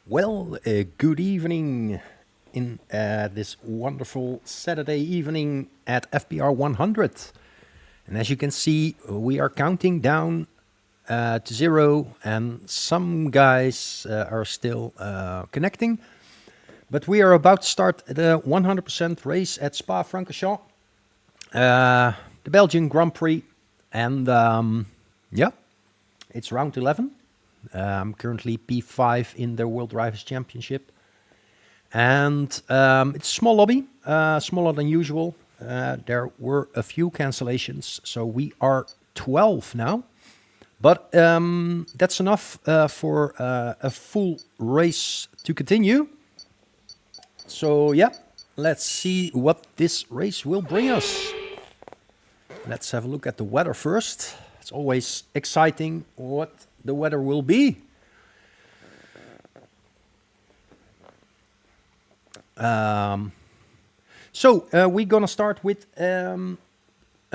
Well, good evening in this wonderful Saturday evening at FPR100. And as you can see, we are counting down to zero, and some guys are still connecting. But we are about to start the 100% race at Spa-Francorchamps, the Belgian Grand Prix. And yeah, it's round 11. I'm currently P5 in the World Drivers' Championship. And it's a small lobby, smaller than usual. There were a few cancellations, so we are 12 now. But that's enough for a full race to continue. So yeah, let's see what this race will bring us. Let's have a look at the weather first. It's always exciting what the weather will be. So we're gonna start with a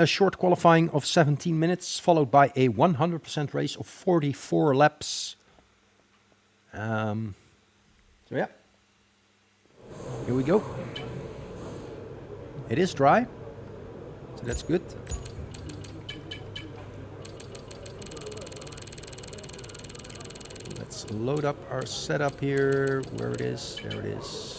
short qualifying of 17 minutes, followed by a 100% race of 44 laps. So yeah, here we go. It is dry, so that's good. Let's load up our setup here. Where it is, there it is.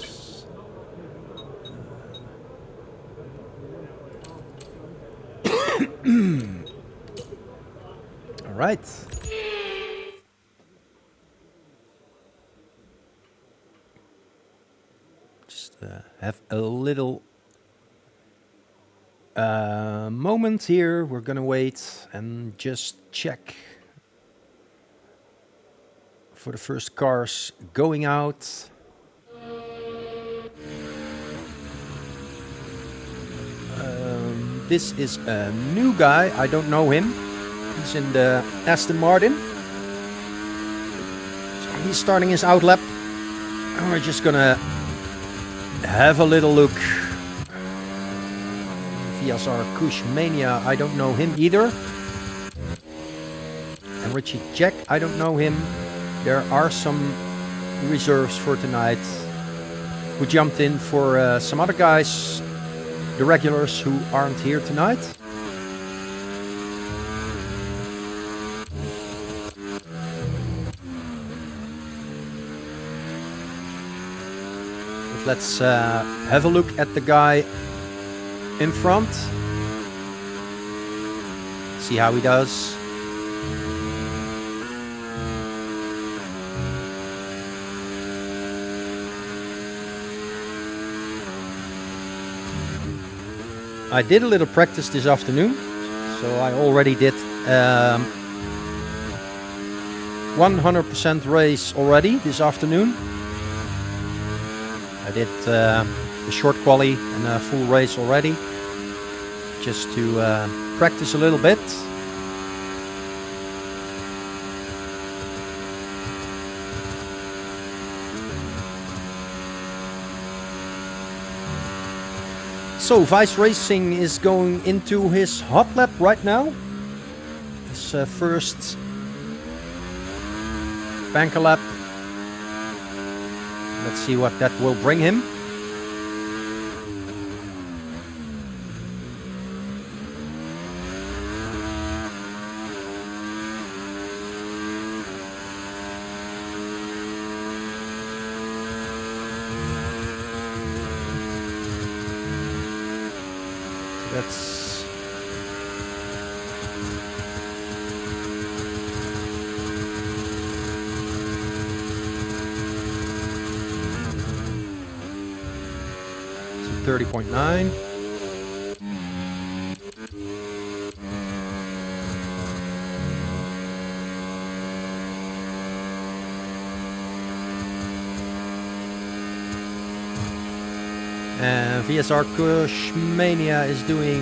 All right. Just have a little moment here. We're gonna wait and just check for the first cars going out. This is a new guy. I don't know him. He's in the Aston Martin. So he's starting his outlap. And we're just gonna have a little look. VSR Kush Mania, I don't know him either. And Richie Jack, I don't know him. There are some reserves for tonight who jumped in for some other guys, the regulars who aren't here tonight. But let's have a look at the guy in front. See how he does. I did a little practice this afternoon, so I already did 100% race already this afternoon. I did the short quali and a full race already, just to practice a little bit. So Vice Racing is going into his hot lap right now. His first banker lap. Let's see what that will bring him. That's so 30.9. And VSR Kush Mania is doing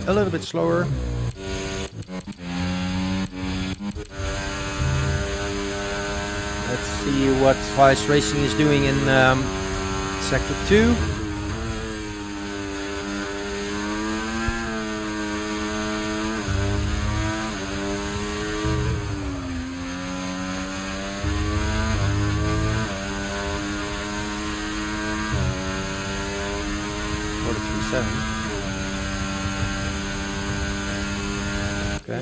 a little bit slower. Let's see what Vice Racing is doing in Sector 2. 30.7. Okay.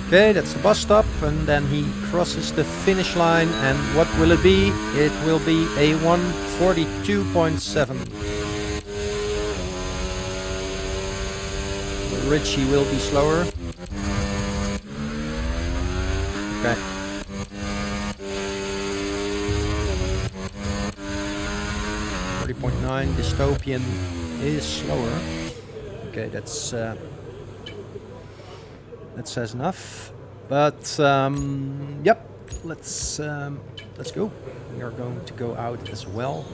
Okay, that's the bus stop, and then he crosses the finish line, and what will it be? It will be a 1:42.7. Richie will be slower. Okay. .9. Dystopian is slower. Okay, that says enough. But yep, let's go. We are going to go out as well.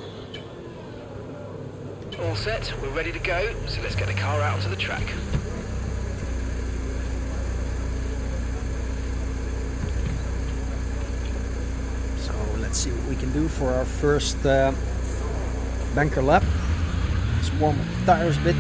All set, we're ready to go, so let's get the car out onto the track. So let's see what we can do for our first banker lap. Let's warm up the tires a bit.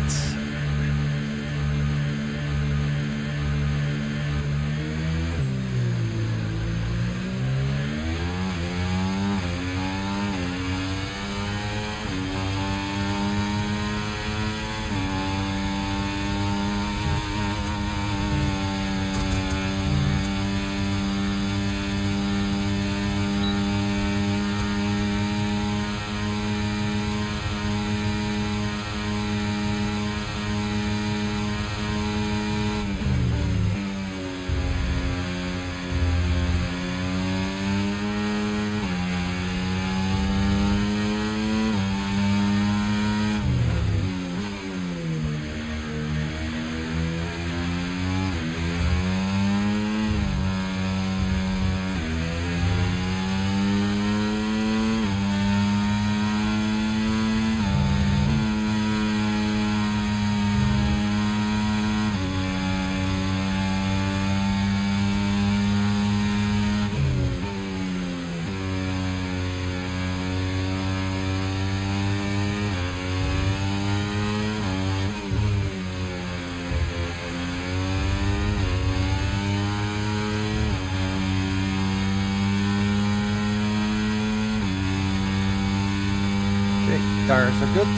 Tires are good.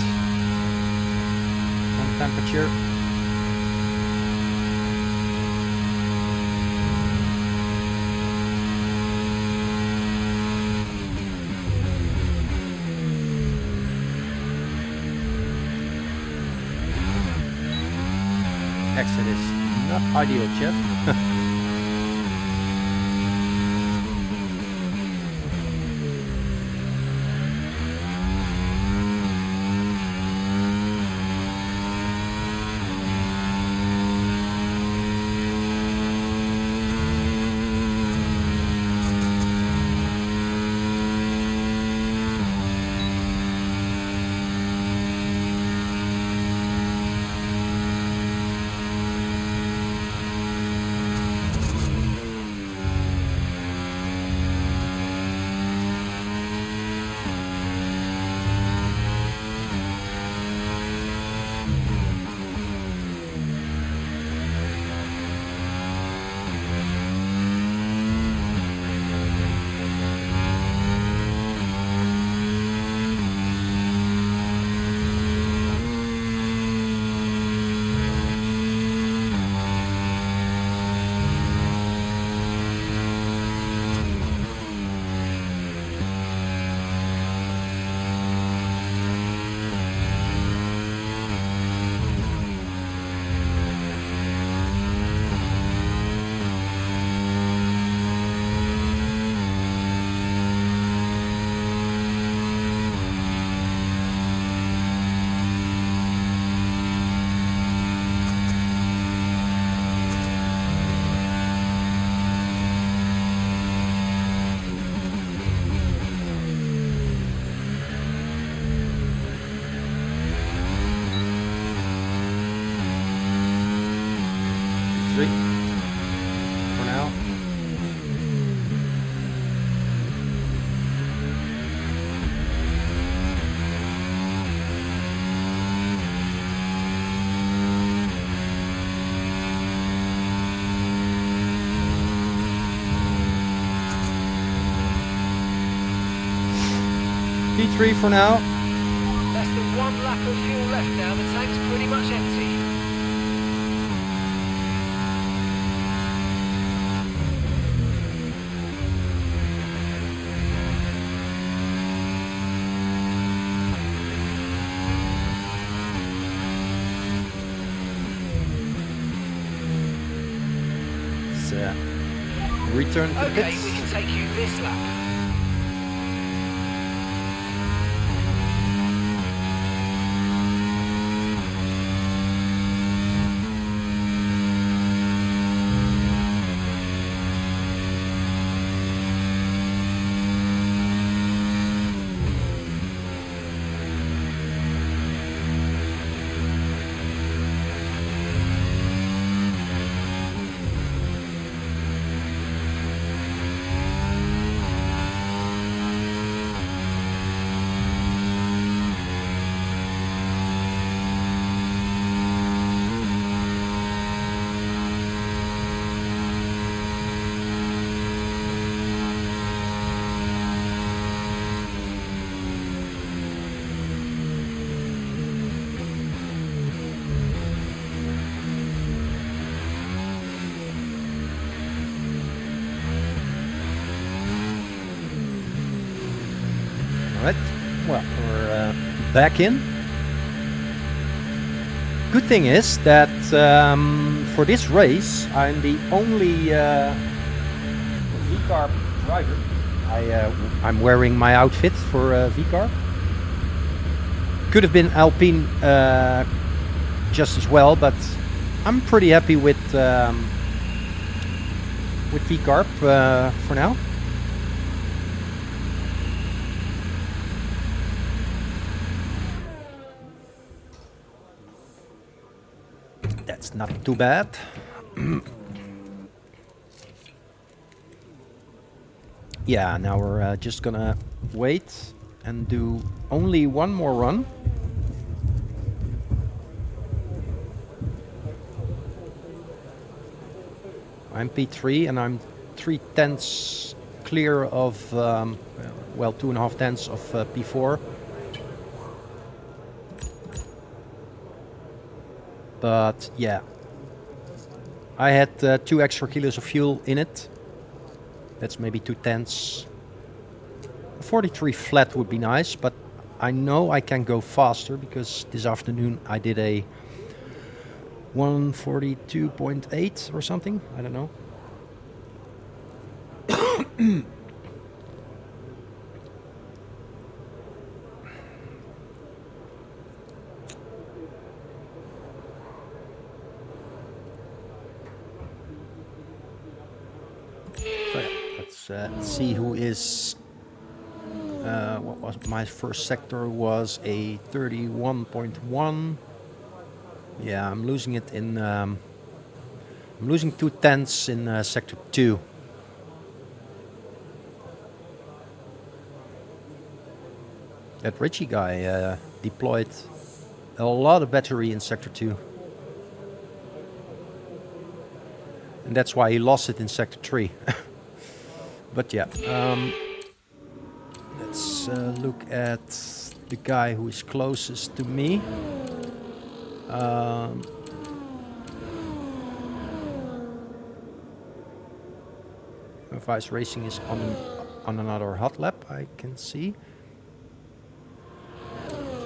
On temperature. Exit is not ideal yet. P3 for now. Less than 1 lap of fuel left now. The tank's pretty much empty. Return to Okay, pits. we can take you this lap. Alright, well, we're back in. Good thing is that for this race, I'm the only V-Carb driver. I'm wearing my outfit for V-Carb. Could have been Alpine just as well, but I'm pretty happy with V-Carb for now. That's not too bad. Yeah, now we're just gonna wait and do only one more run. I'm P3 and I'm 3/10 clear of, well, 2.5 tenths of P4. But yeah, I had 2 extra kilos of fuel in it. That's maybe 2 tenths. 43 flat would be nice, but I know I can go faster because this afternoon I did a 142.8 or something. I don't know. Let's see who is. What was my first sector? Was a 31.1. Yeah, I'm losing it in. I'm losing 2 tenths in sector 2. That Richie guy deployed a lot of battery in sector 2. And that's why he lost it in sector 3. But yeah, let's look at the guy who is closest to me. Vice Racing is on another hot lap, I can see.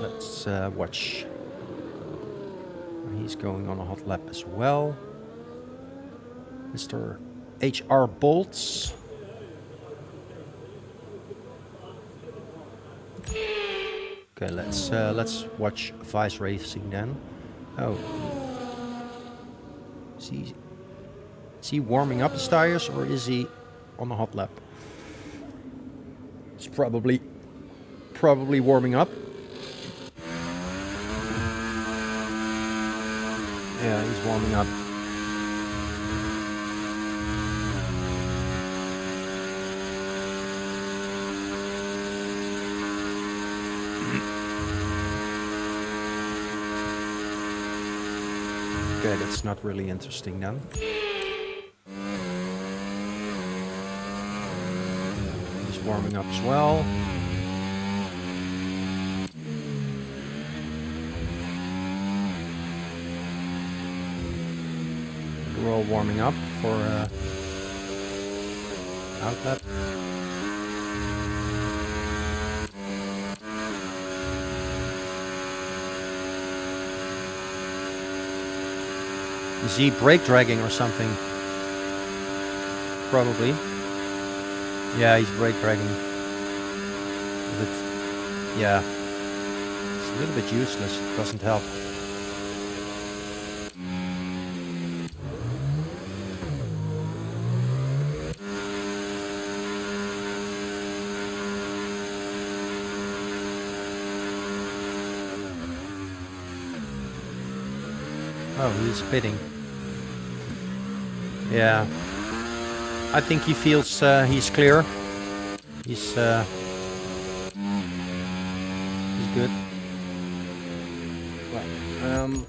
Let's watch. He's going on a hot lap as well. Mr. HR Bolts. Okay, let's watch Vice Racing then. Oh, is he warming up his tires or is he on a hot lap? He's probably warming up. Yeah, he's warming up. Okay, that's not really interesting then. He's warming up as well. We're all warming up for outlet. Is he brake dragging or something? Probably. Yeah, he's brake dragging. But yeah, it's a little bit useless. It doesn't help. Oh, he's pitting. Yeah, I think he feels he's clear. He's good. Well, I'm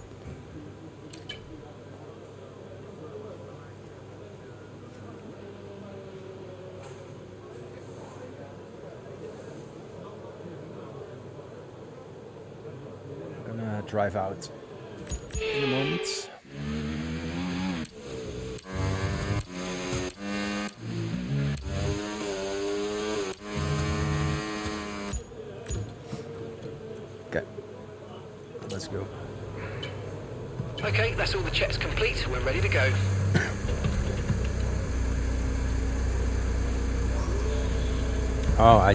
gonna drive out in a moment. Okay, let's go. Okay, that's all the checks complete. We're ready to go. Oh, I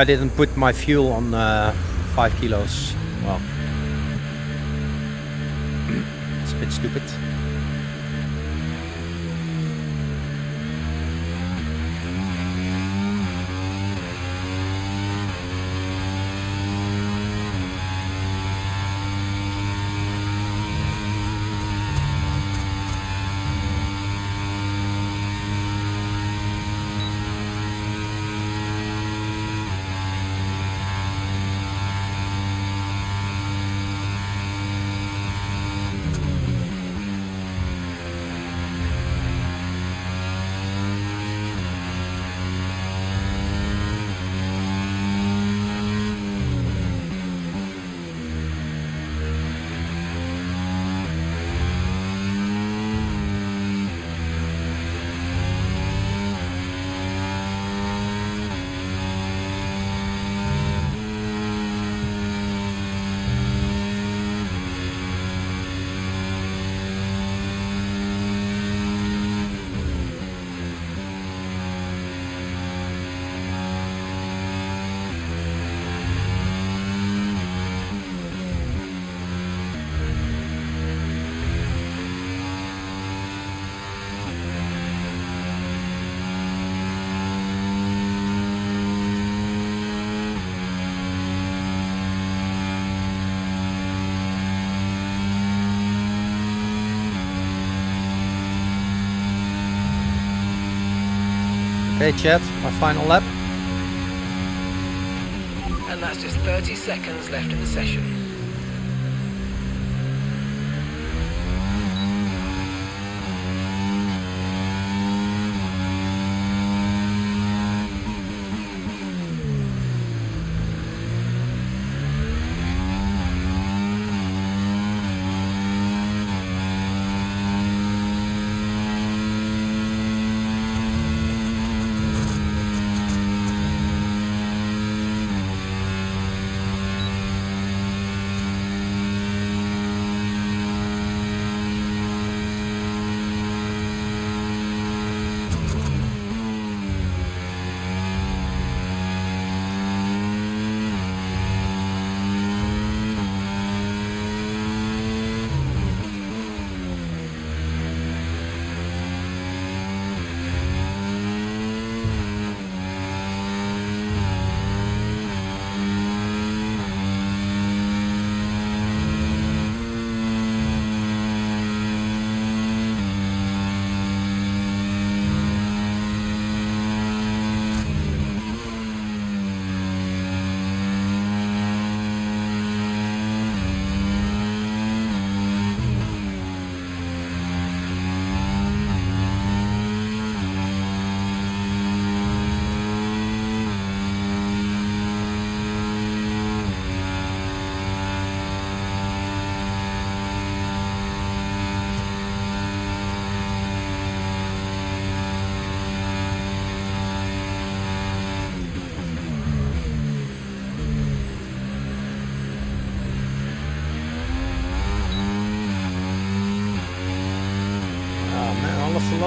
didn't put my fuel on 5 kilos. Well, it's a bit stupid. Okay, chat, my final lap. And that's just 30 seconds left in the session.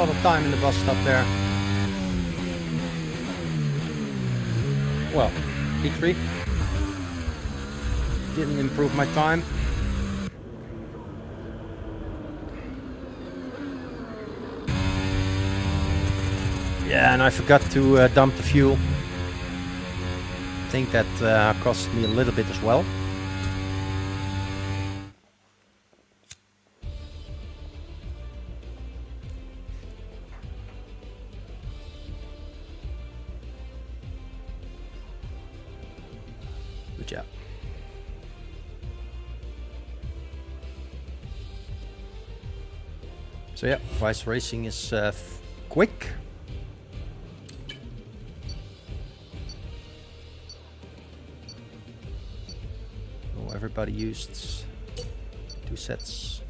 lot of time in the bus stop there. Well, P3 didn't improve my time. Yeah, and I forgot to dump the fuel. I think that cost me a little bit as well. Good job. So yeah, Vice Racing is quick. Oh, everybody used 2 sets.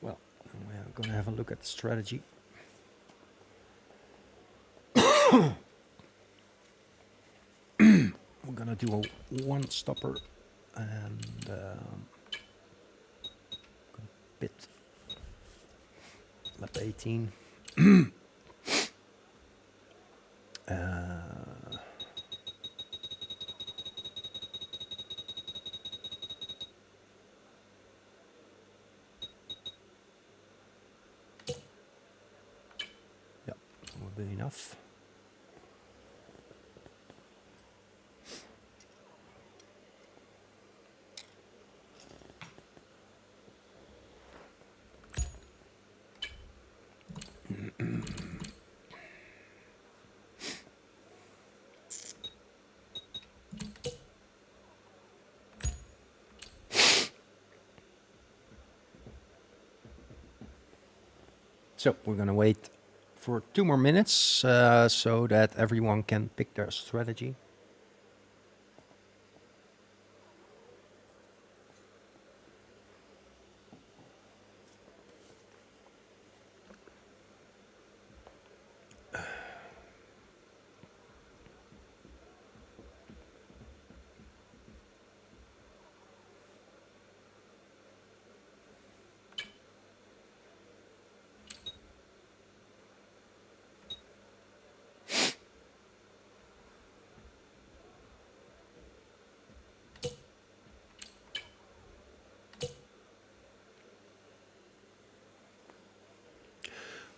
Well, we're going to have a look at the strategy. We're going to do a 1 stopper and bit lap 18. Yeah, will be enough. So we're going to wait for 2 more minutes so that everyone can pick their strategy.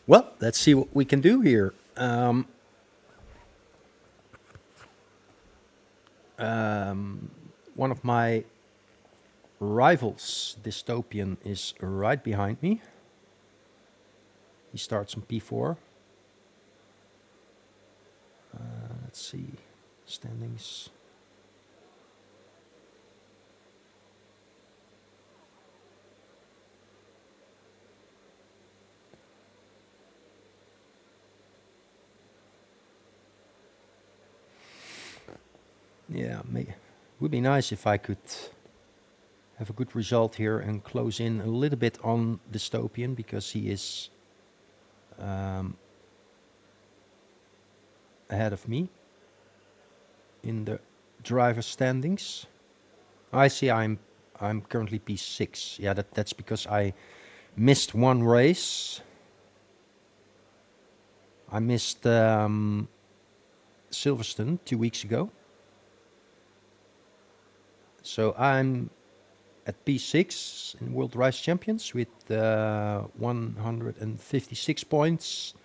Well, let's see what we can do here. One of my rivals, Dystopian, is right behind me. He starts on P4. Let's see, standings. Yeah, would be nice if I could have a good result here and close in a little bit on Dystopian, because he is ahead of me in the driver standings. I see I'm currently P6. Yeah, that's because I missed 1 race. I missed Silverstone 2 weeks ago. So I'm at P6 in World Race Champions with 156 points.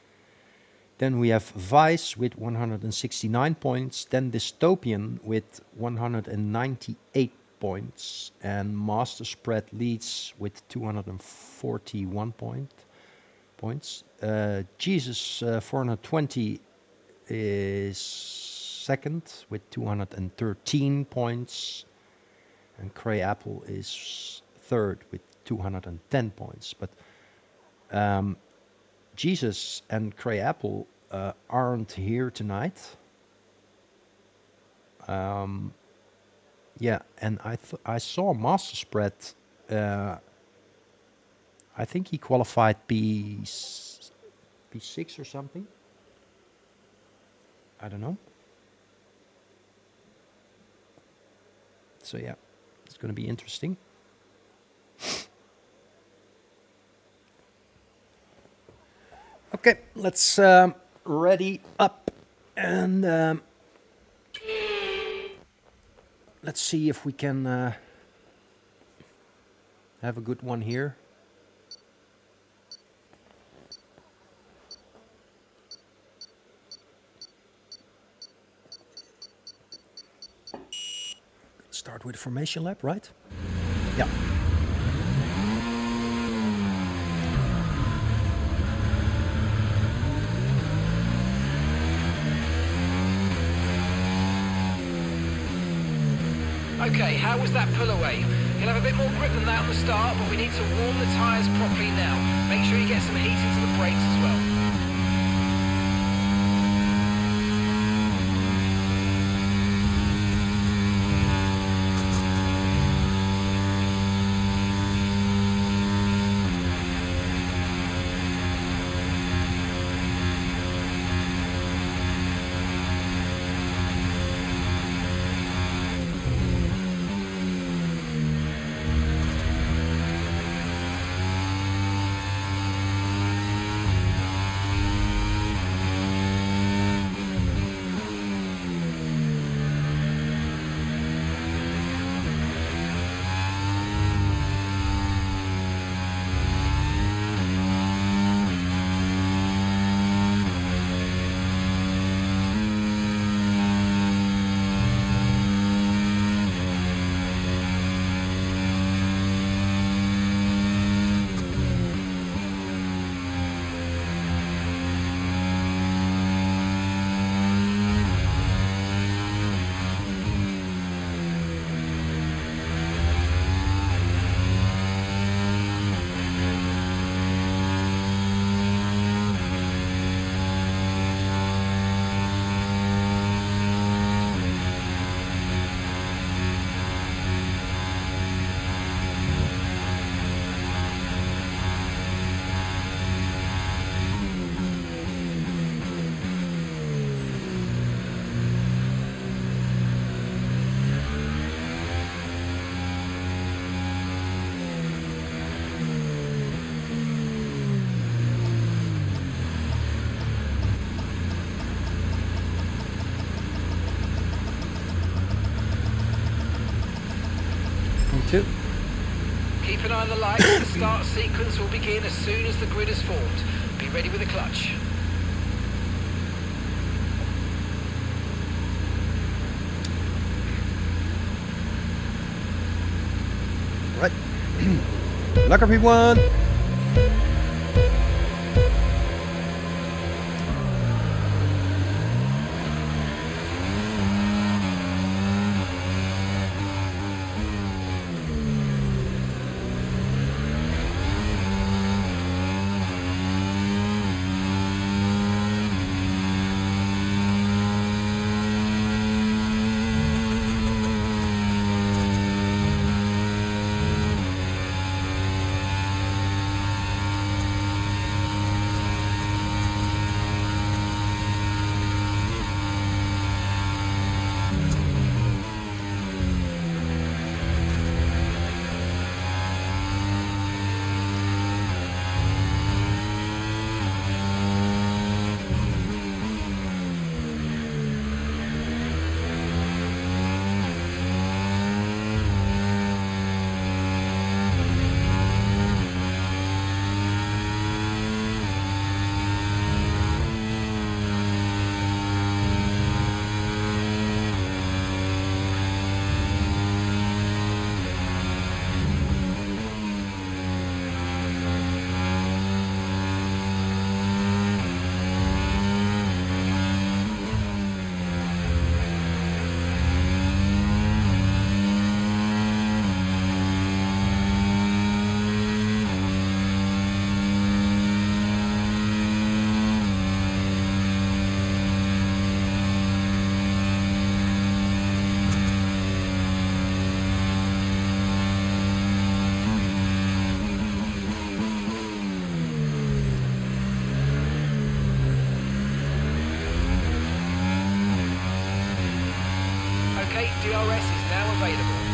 Then we have Vice with 169 points. Then Dystopian with 198 points. And Master Spread leads with 241 points. Jesus 420 is second with 213 points. And Cray Apple is third with 210 points. But Jesus and Cray Apple aren't here tonight. Yeah, and I saw Master Spread I think he qualified P6 or something. I don't know. So yeah, it's going to be interesting. Okay, let's ready up and let's see if we can have a good one here. Start with formation lap, right? Yeah. Okay, how was that pull away? He'll have a bit more grip than that on the start, but we need to warm the tyres properly now. Make sure you get some heat into the brakes as well. Two. Keep an eye on the lights. The start sequence will begin as soon as the grid is formed. Be ready with the clutch. Right. Good luck, everyone. DRS is now available.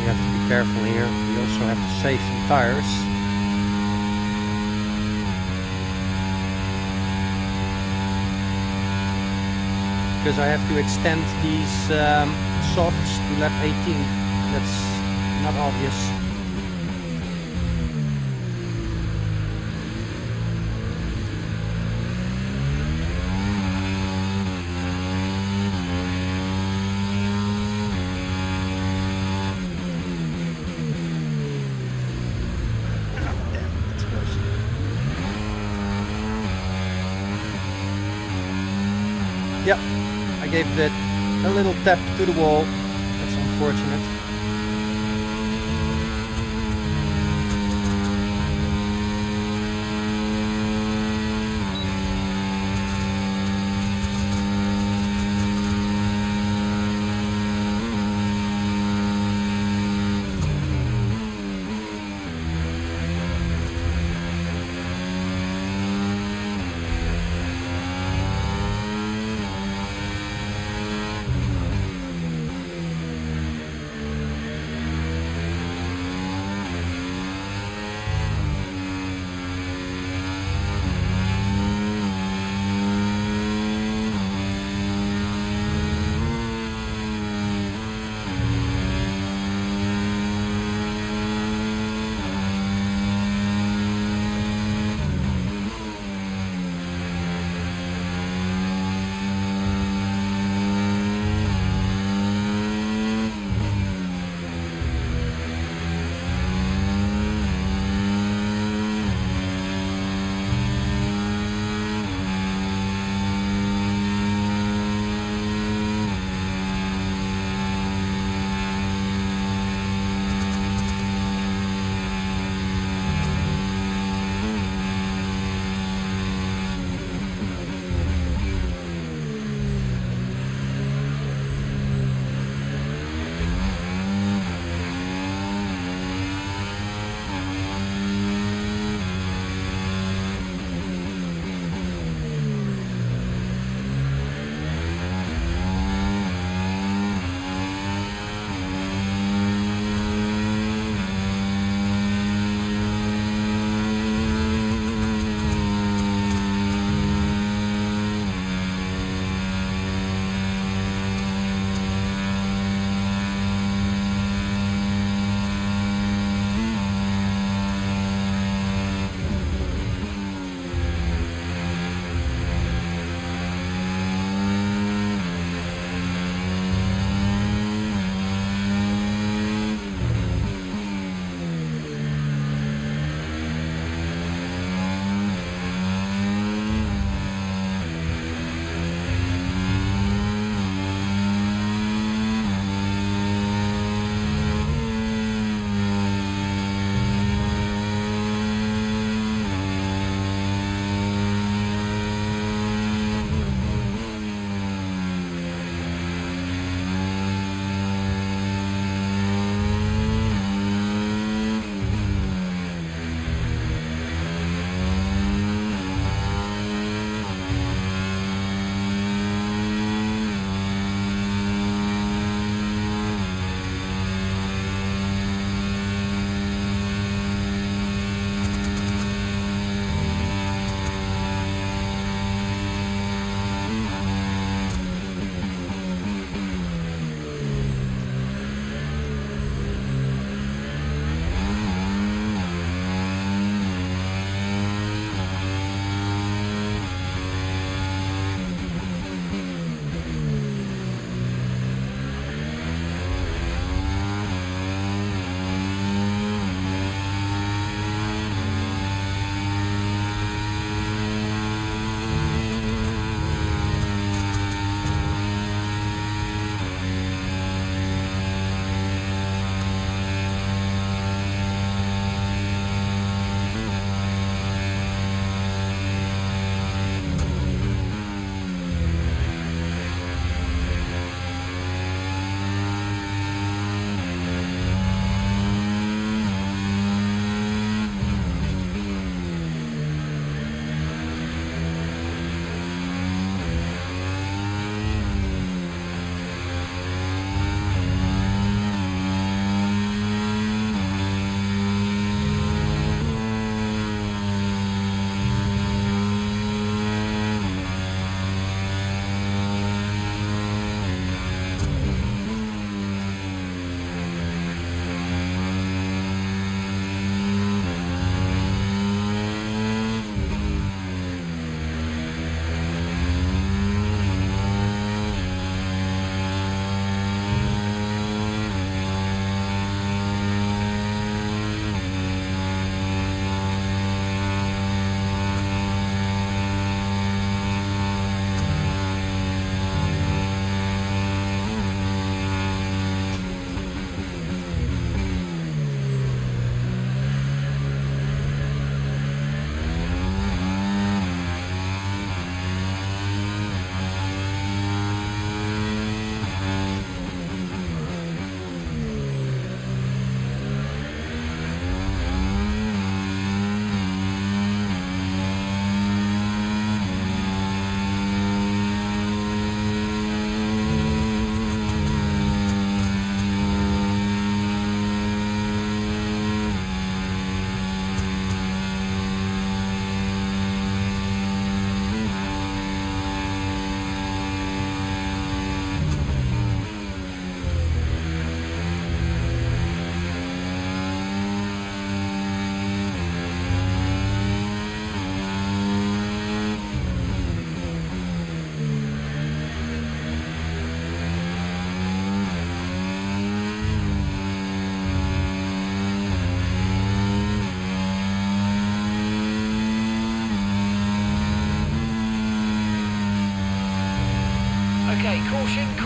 We have to be careful here. We also have to save some tires. Because I have to extend these softs to lap 18. That's not obvious. Yep, I gave it a little tap to the wall. That's unfortunate.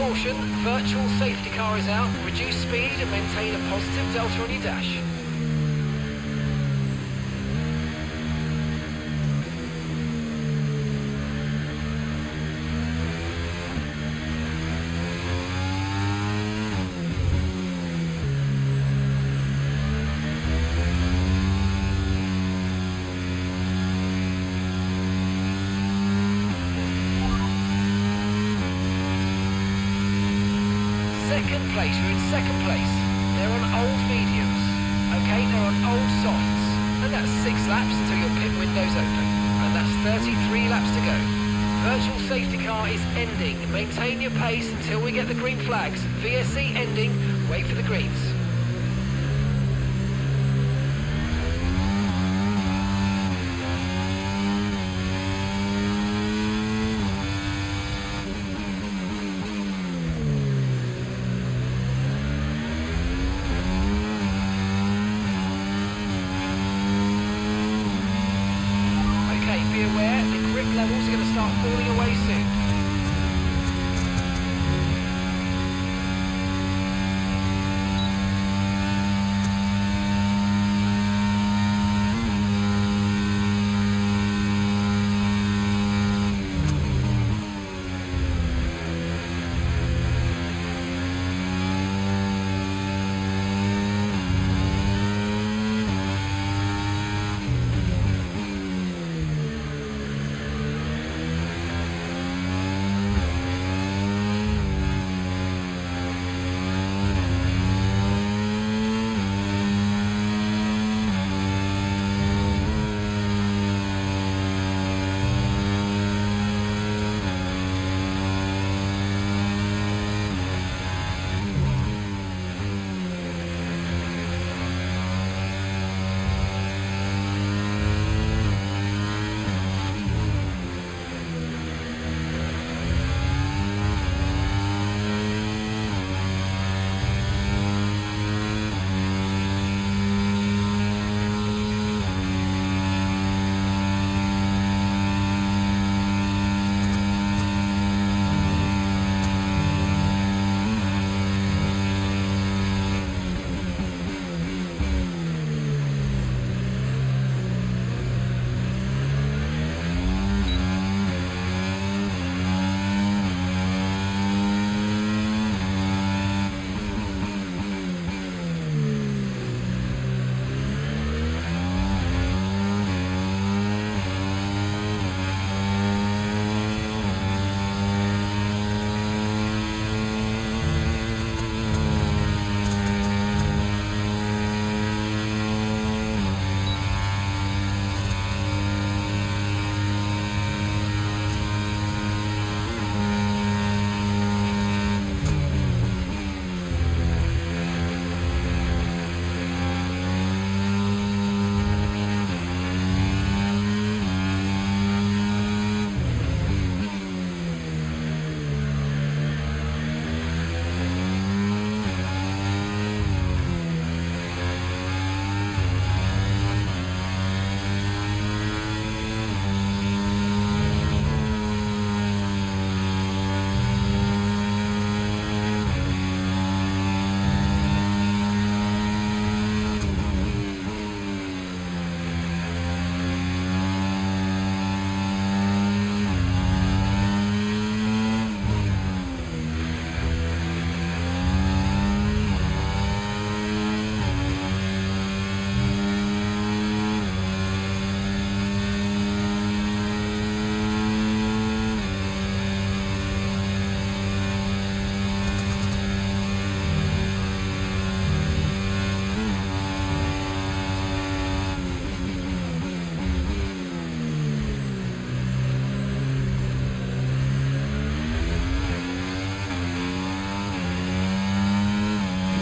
caution, virtual safety car is out. Reduce speed and maintain a positive delta on your dash. Second place, you're in second place. They're on old mediums. Okay, they're on old softs. And that's 6 laps until your pit window's open. And that's 33 laps to go. Virtual safety car is ending. Maintain your pace until we get the green flags. VSC ending, wait for the greens. Be aware, the grip levels are going to start falling away soon.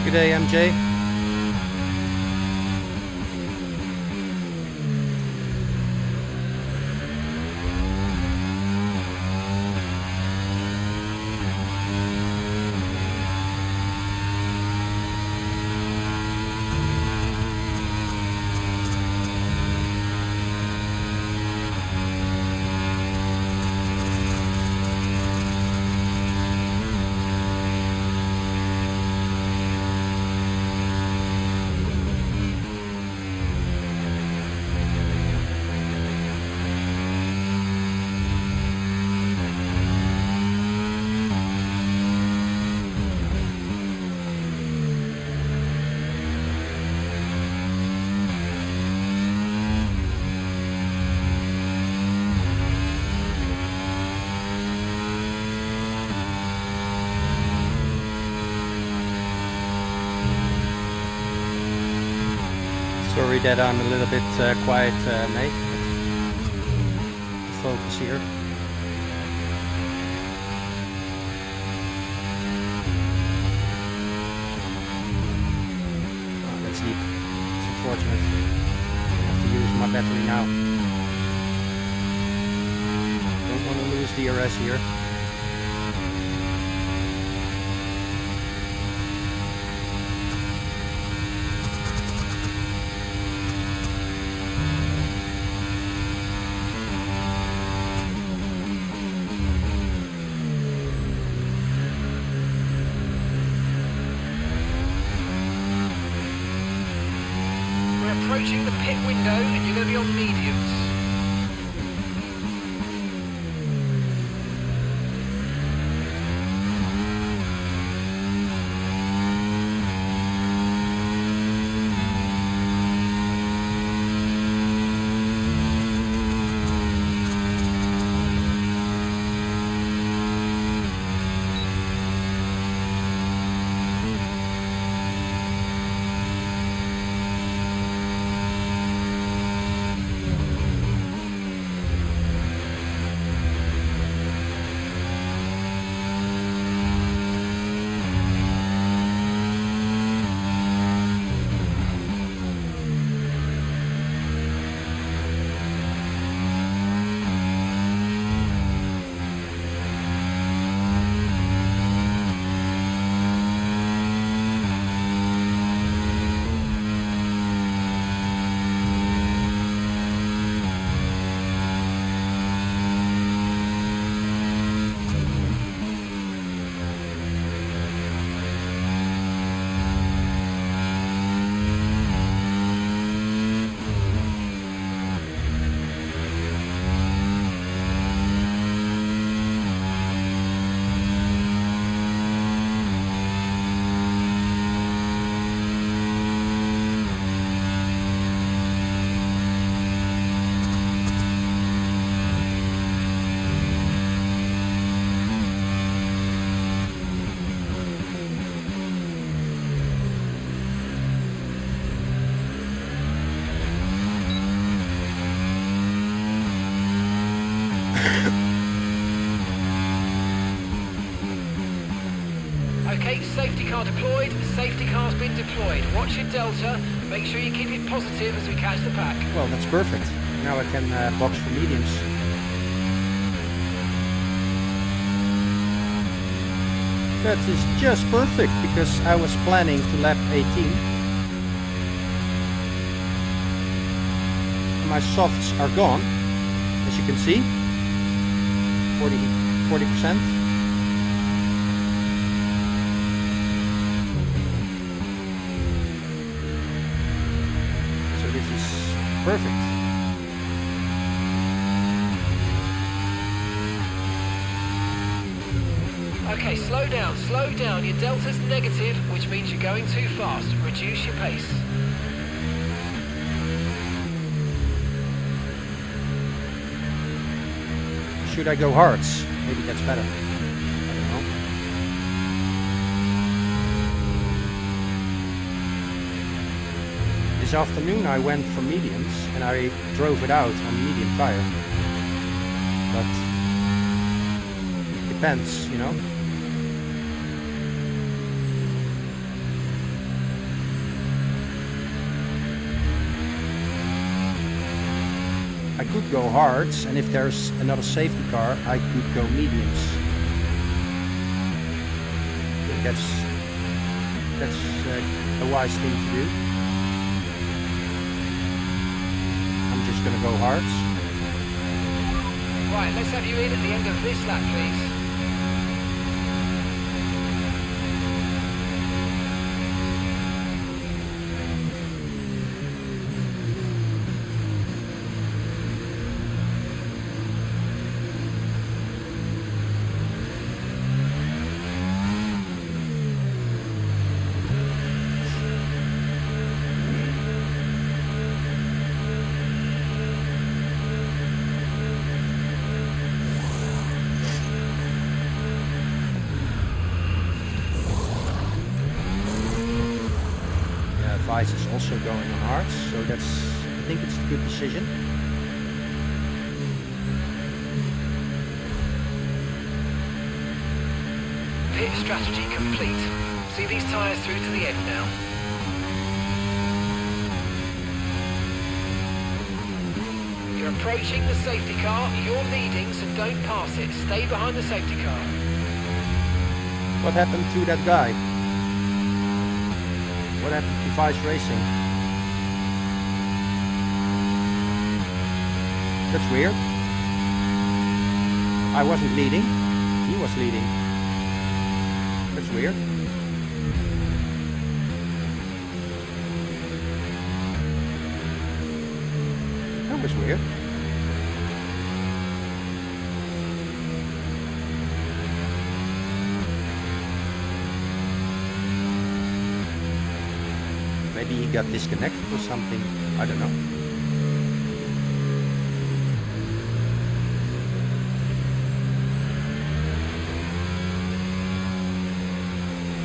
Good day, MJ. Sorry that I'm a little bit quiet, mate. Focus here. Oh, that's deep. It's unfortunate. I have to use my battery now. Don't want to lose DRS here. Approaching the pit window and you're going to be on mediums. Okay, safety car deployed, safety car's been deployed. Watch your delta, make sure you keep it positive as we catch the pack. Well, that's perfect. Now I can box for mediums. That is just perfect because I was planning to lap 18. My softs are gone, as you can see. 40%. This is perfect. Okay, slow down, slow down. Your delta's negative, which means you're going too fast. Reduce your pace. Should I go hards? Maybe that's better. I don't know. This afternoon I went for mediums and I drove it out on medium tire. But it depends, you know. I could go hards, and if there's another safety car, I could go mediums. I think that's a wise thing to do. I'm just gonna go hards. Right, let's have you in at the end of this lap, please. Vice is also going on hards, so I think it's a good decision. Pit strategy complete. See these tyres through to the end now. You're approaching the safety car. You're leading, so don't pass it. Stay behind the safety car. What happened to that guy? What happened to Vice Racing? That's weird. I wasn't leading. He was leading. That's weird. That was weird. Maybe he got disconnected or something. I don't know.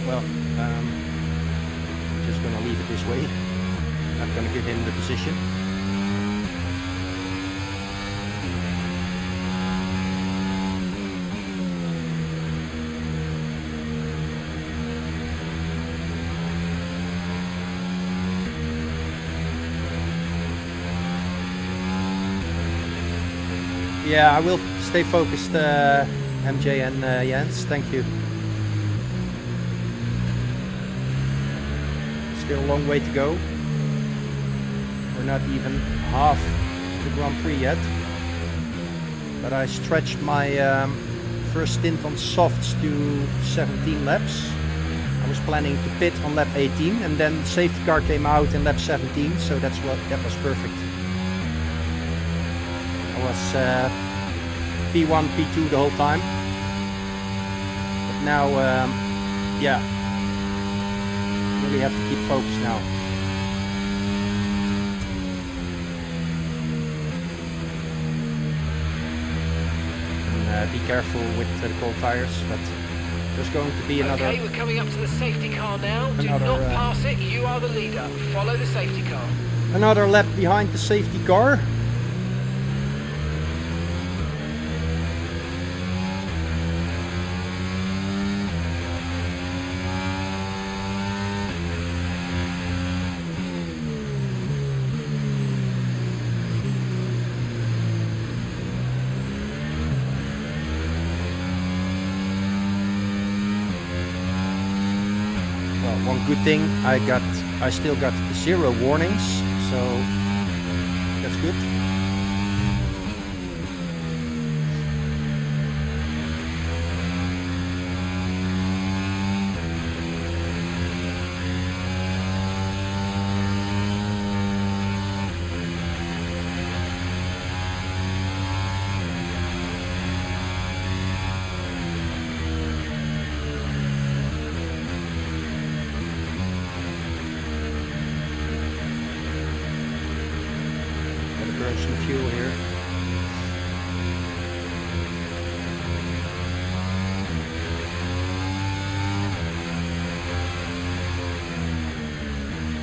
Well, I'm just gonna leave it this way. Not gonna give him the position. Yeah, I will stay focused, MJ and Jens. Thank you. Still a long way to go. We're not even half the Grand Prix yet. But I stretched my first stint on softs to 17 laps. I was planning to pit on lap 18, and then the safety car came out in lap 17, so that was perfect. I was P1, P2 the whole time. But now, yeah, really have to keep focused now. And be careful with the cold tires, but there's going to be another... Okay, we're coming up to the safety car now. Do not pass it, you are the leader. Follow the safety car. Another lap behind the safety car. One good thing, I still got 0 warnings, so that's good. Some fuel here.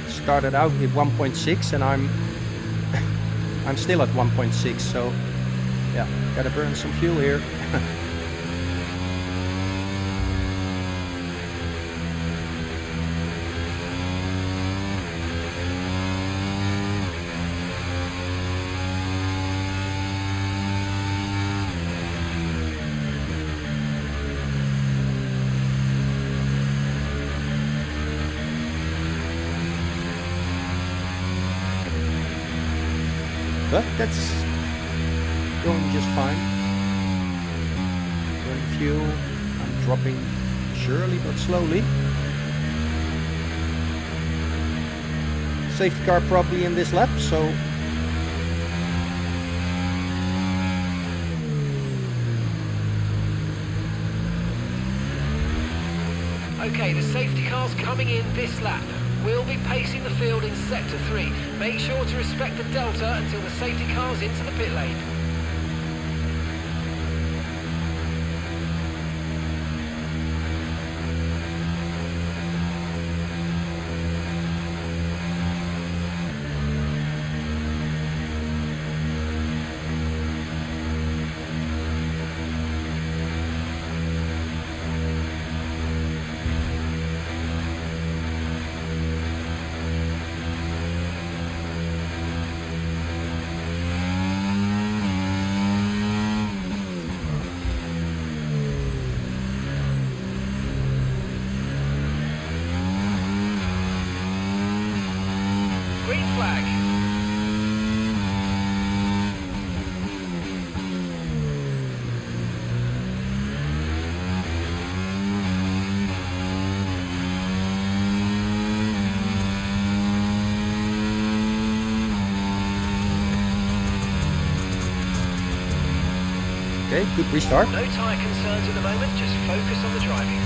Started out with 1.6 and I'm still at 1.6, so yeah, gotta burn some fuel here. But that's going just fine. Burning fuel, I'm dropping surely but slowly. Safety car probably in this lap, so okay, the safety car's coming in this lap. We'll be pacing the field in sector 3. Make sure to respect the delta until the safety car's into the pit lane. green flag. Okay, good restart. No tyre concerns at the moment, just focus on the driving.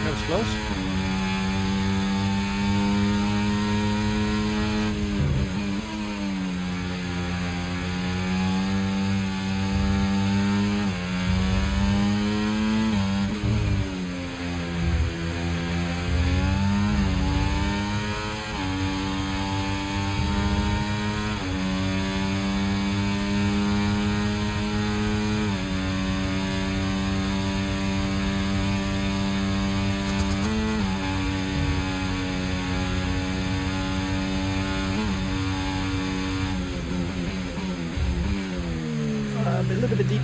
That was close. A little bit deep.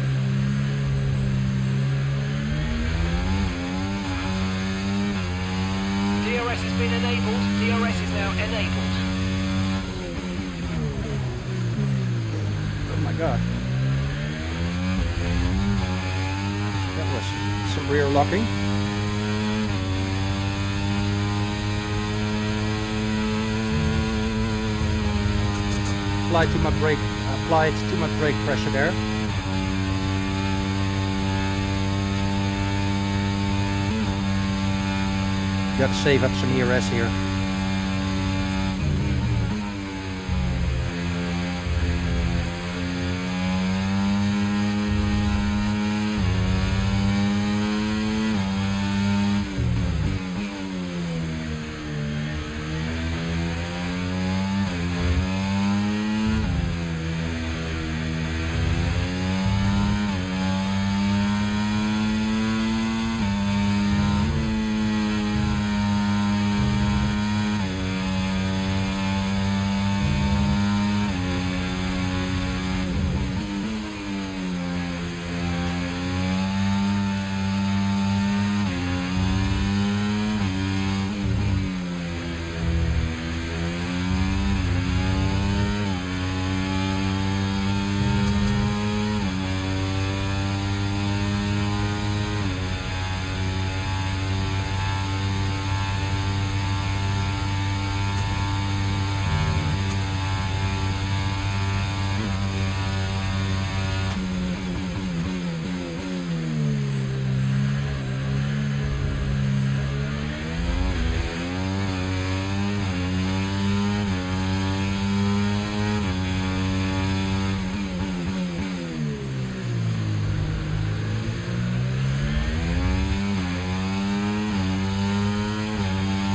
DRS has been enabled. DRS is now enabled. Oh my god. That was some rear locking. Applied too much brake pressure there. Got to save up some ERS here.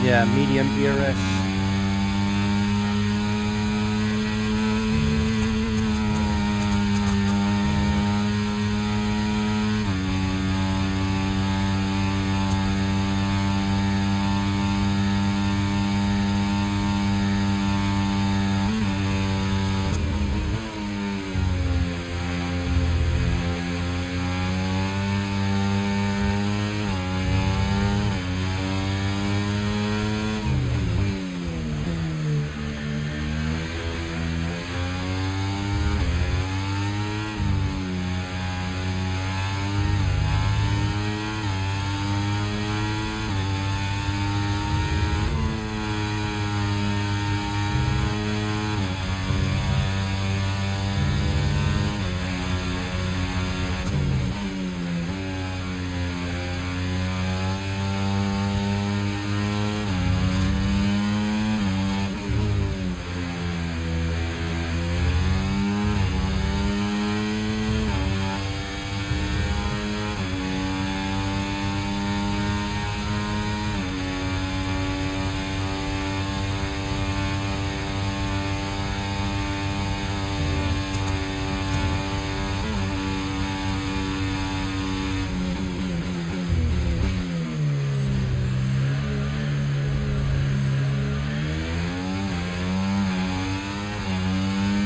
Yeah, medium ERS.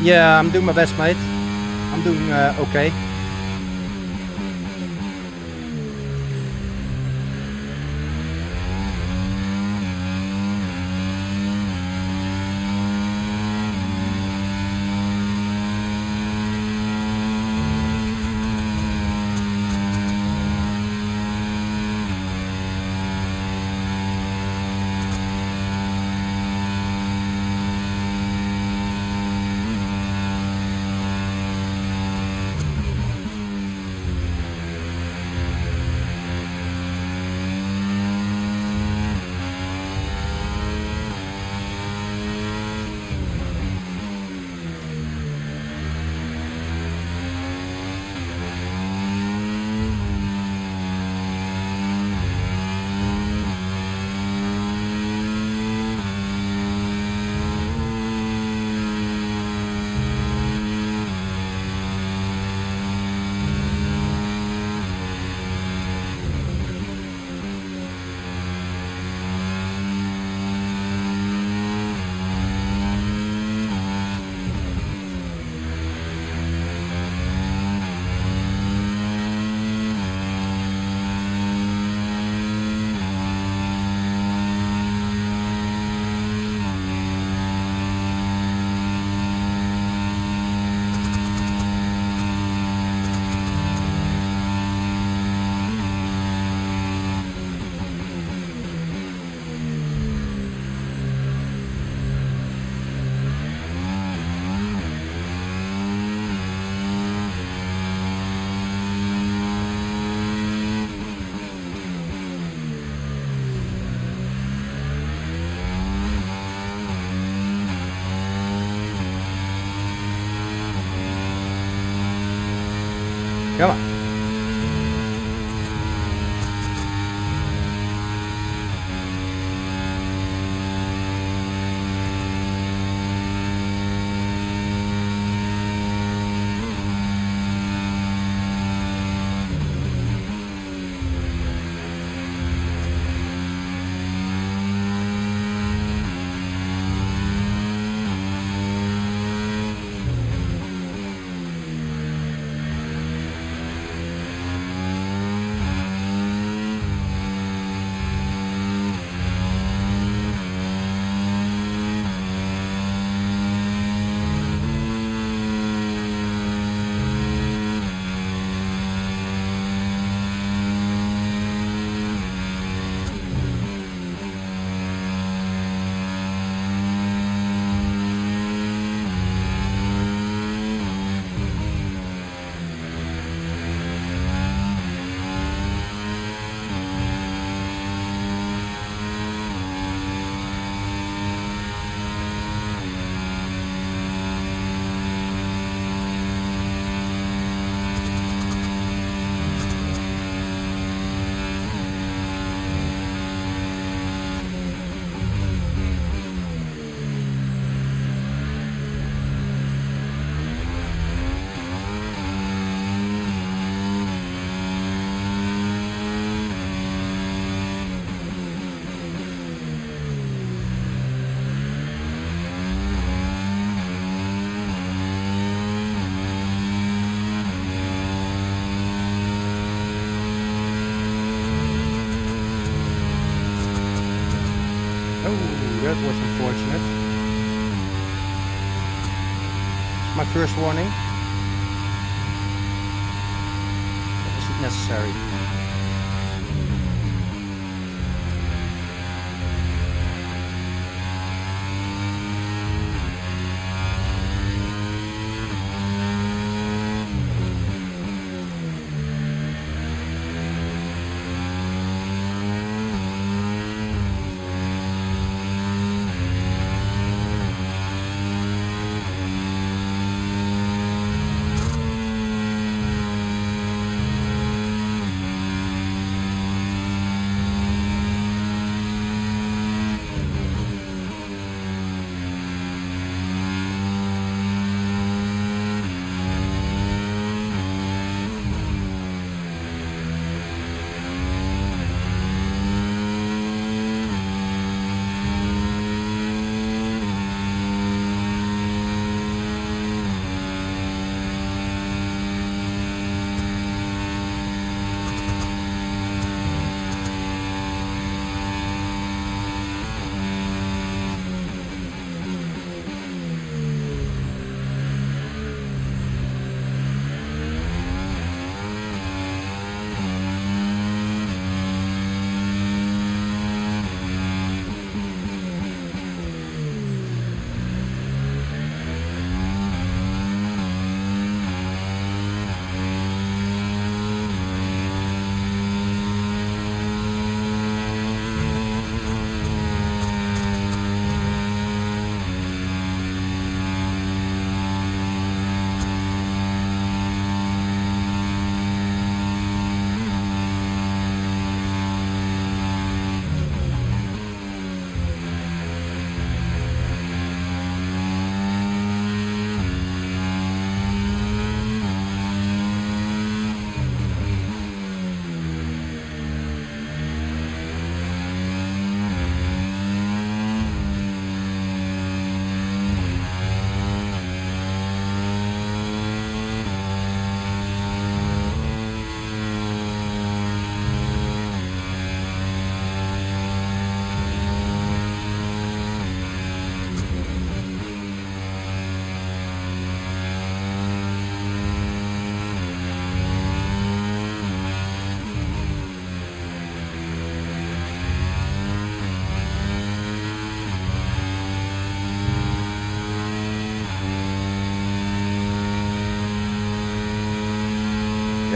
Yeah, I'm doing my best, mate. I'm doing okay. Come on. That was unfortunate. It's my first warning. That wasn't necessary.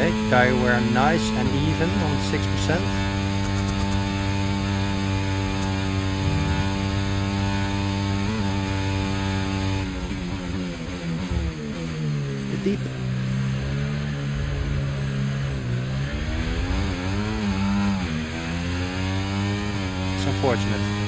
Okay, tire wear nice and even on 6%. The deep. It's unfortunate.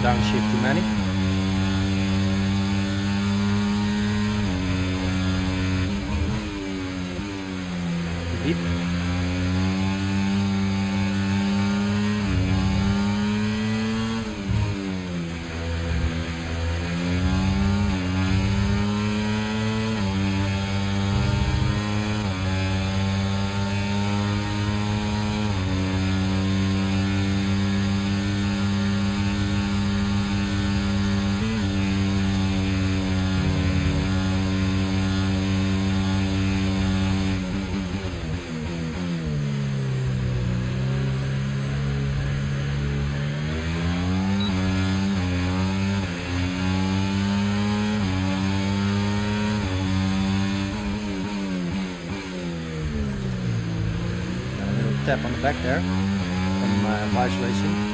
Downshift too many. Deep. Tap on the back there from Vice Racing.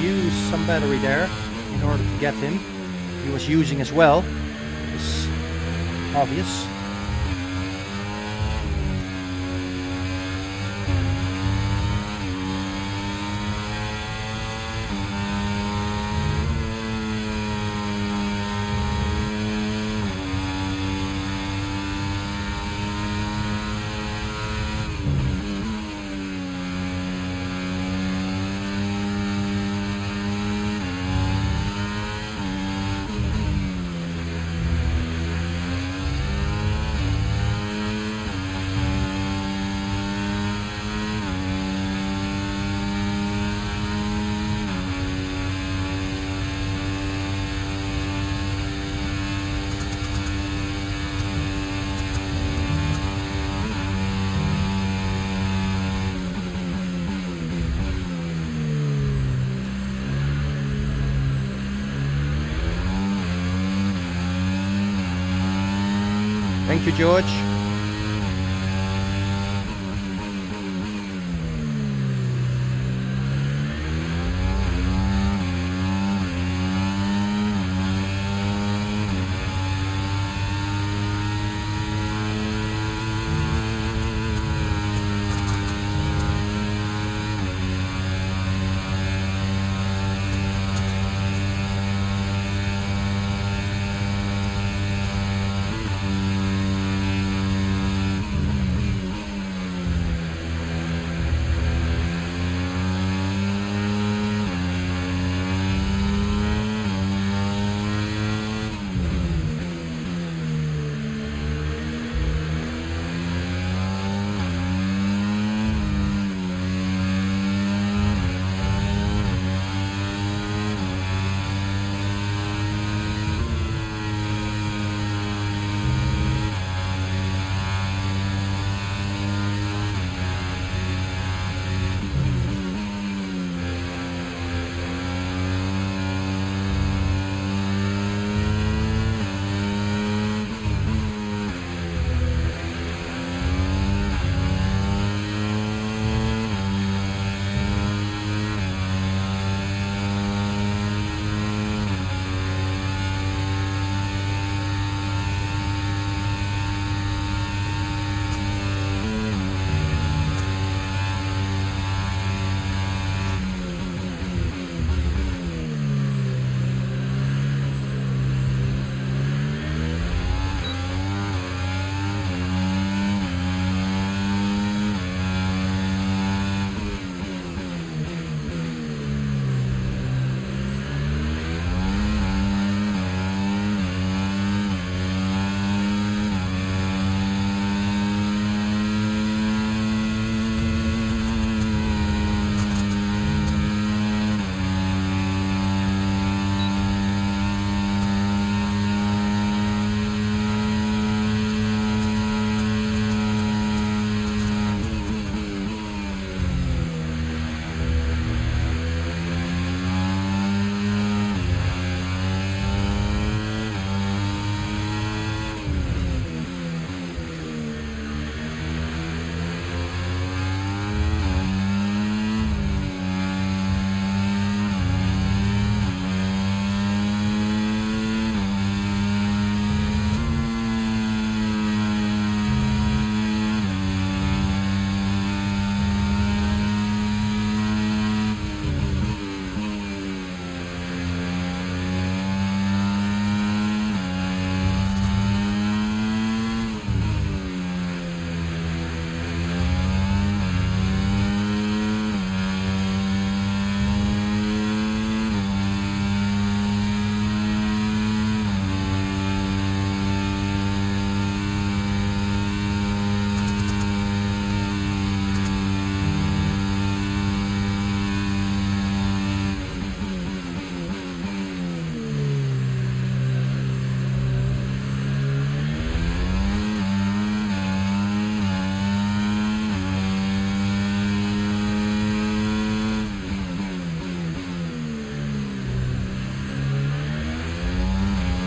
Use some battery there in order to get him. He was using as well. It's obvious. Thank you, George.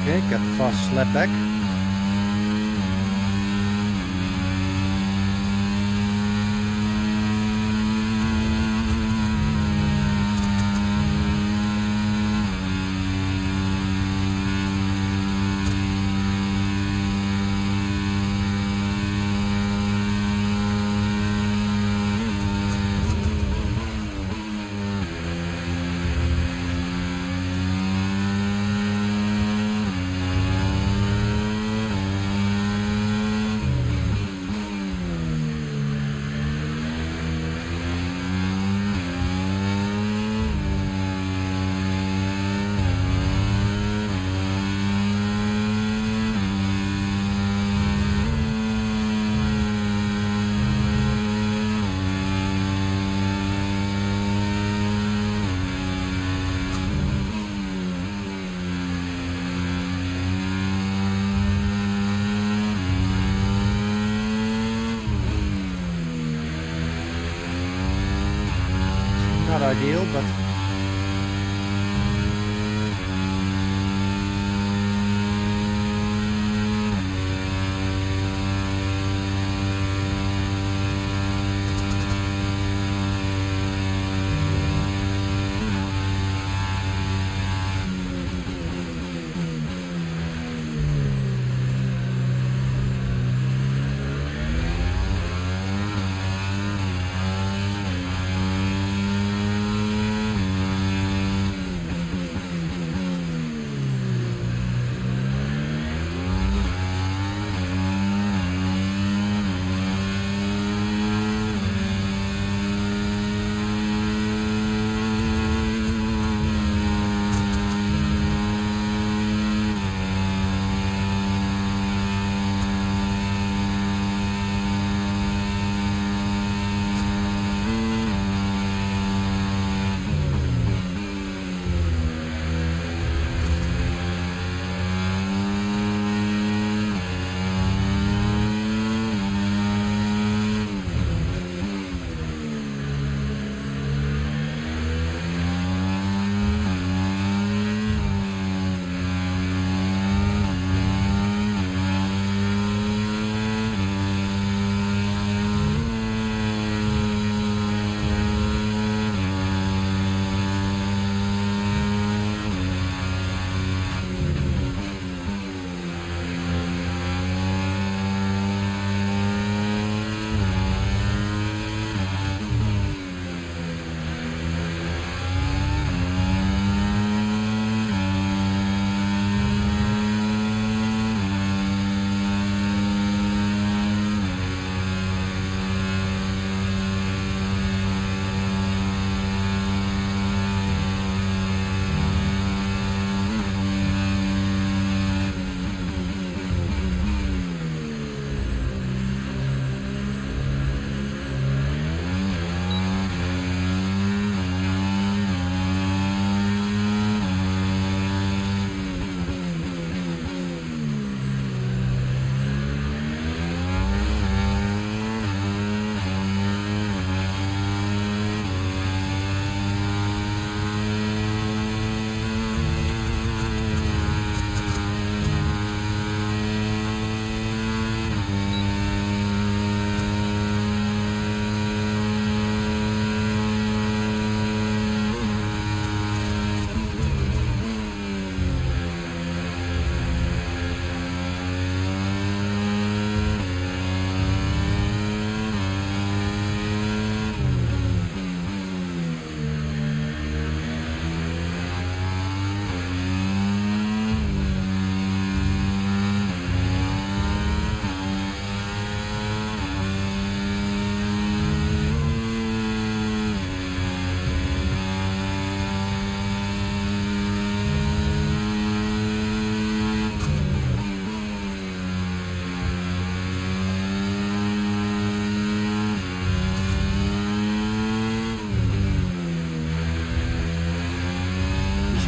Okay, got fast slap back. Not ideal, but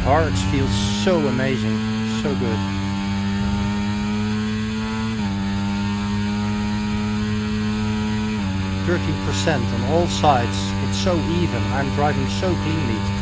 hards feel so amazing, so good. %, on all sides, it's so even, I'm driving so cleanly.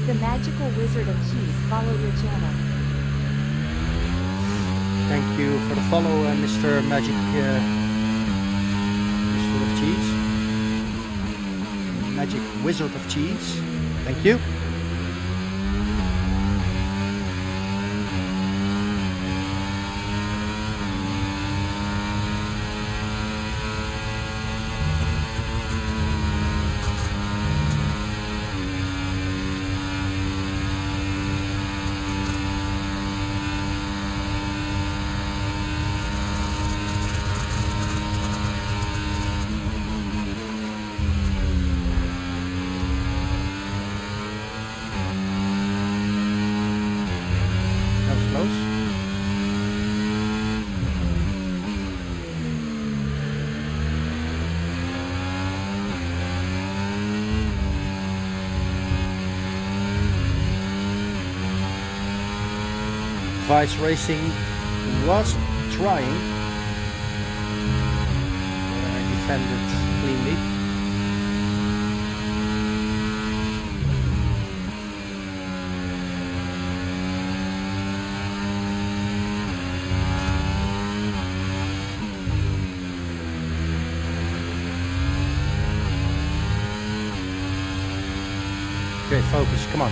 The magical wizard of cheese follow your channel. Thank you for the follow, Mr. Magic Wizard of Cheese. Magic Wizard of Cheese. Thank you. Vice Racing was trying, but I defended cleanly. Okay, focus, come on.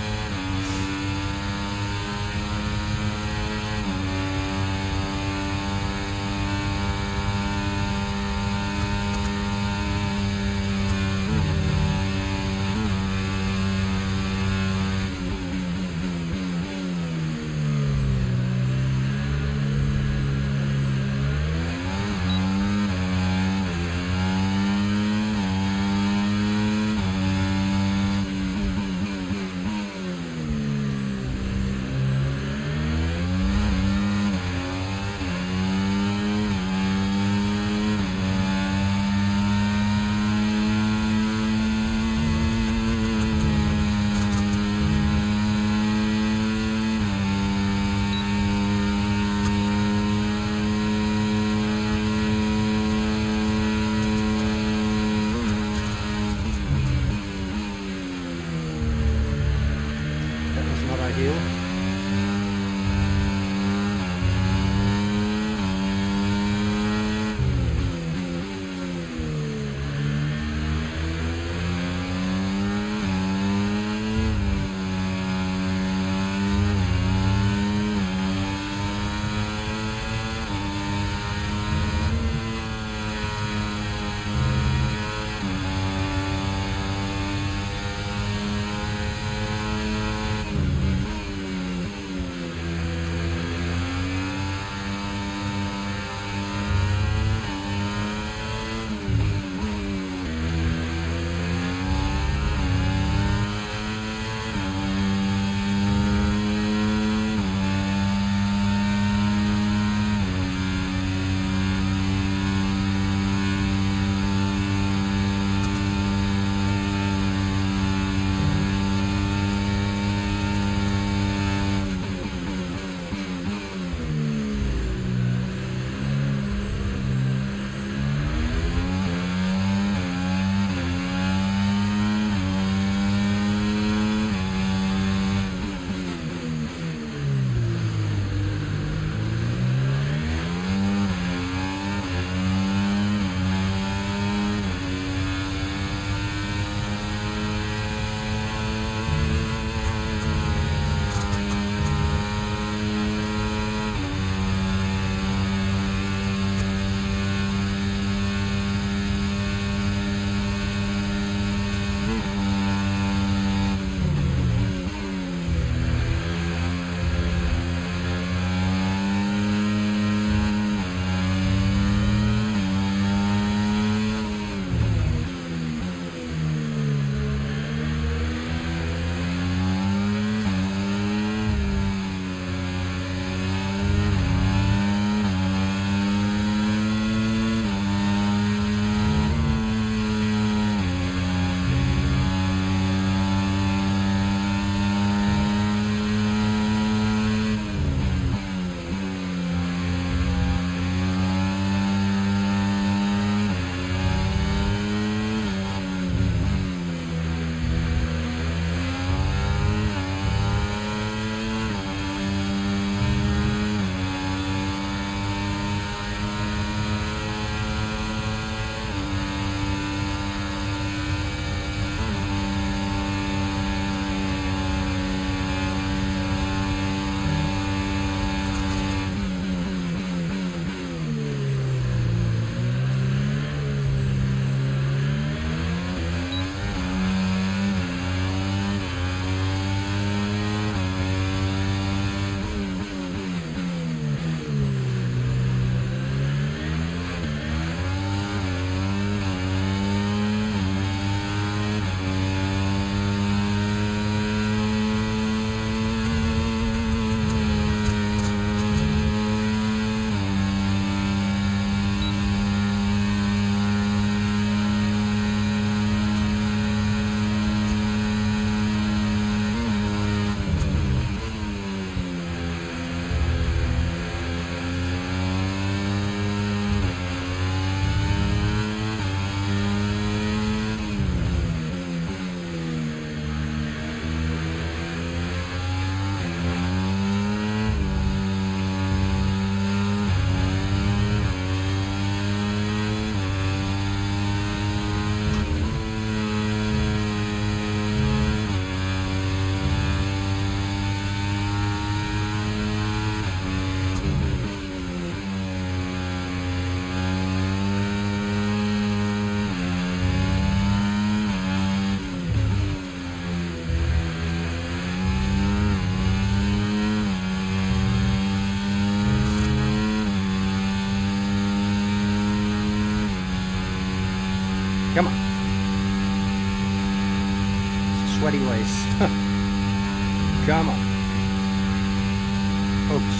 Come on. It's a sweaty race. Come on. Focus.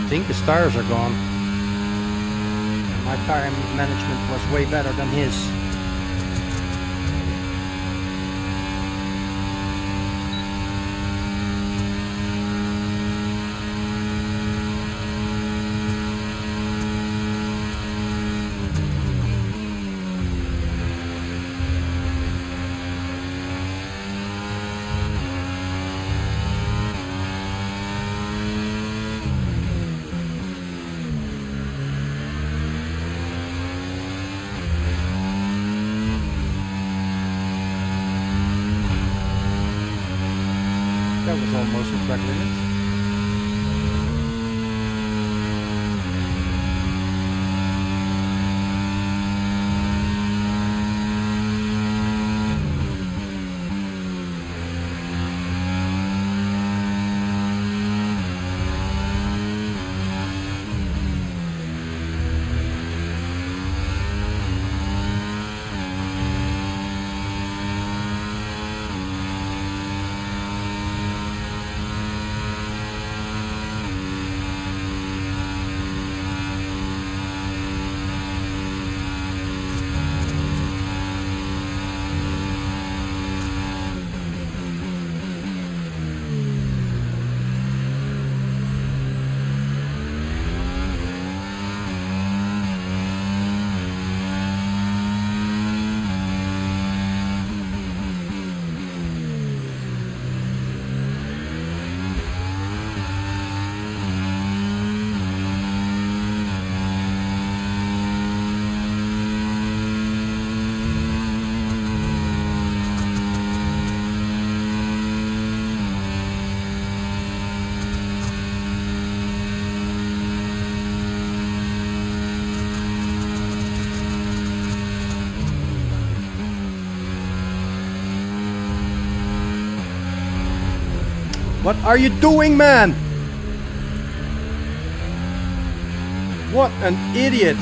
I think his tires are gone. My tire management was way better than his. That was almost a track limit. What are you doing, man? What an idiot.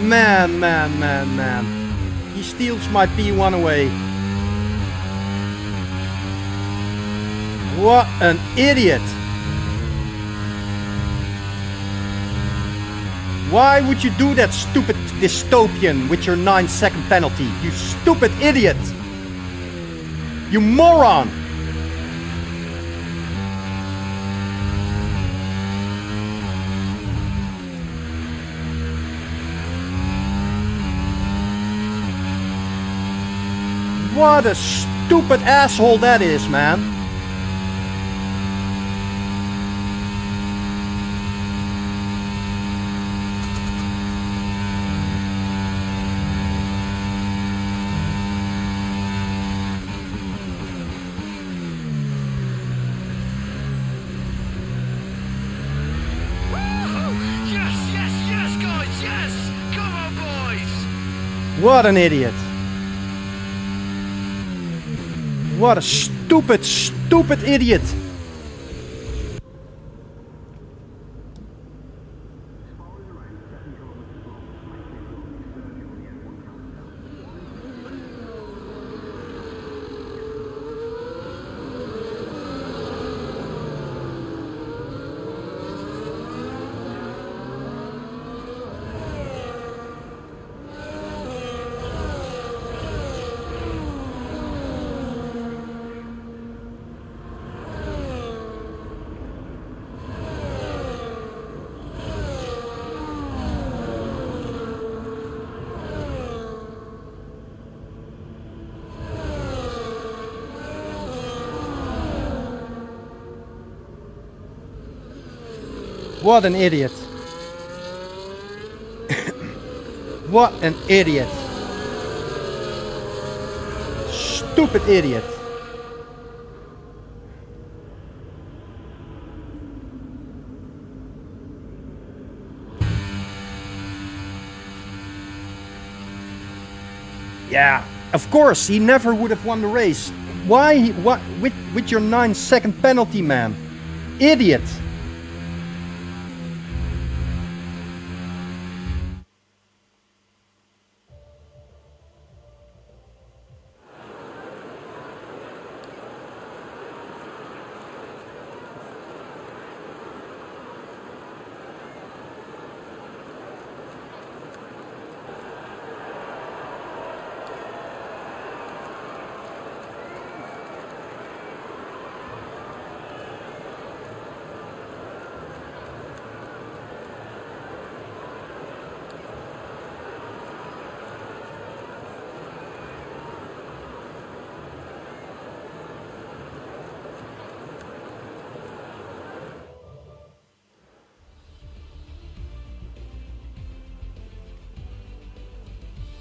Man. He steals my P1 away. What an idiot. Why would you do that, stupid dystopian, with your 9-second penalty? You stupid idiot! You moron! What a stupid asshole that is, man. Yes, guys, yes! Come on, boys! What an idiot. What a stupid, stupid idiot. What an idiot. What an idiot. Stupid idiot. Yeah, of course, he never would have won the race. Why? What? With your 9-second penalty, man. Idiot.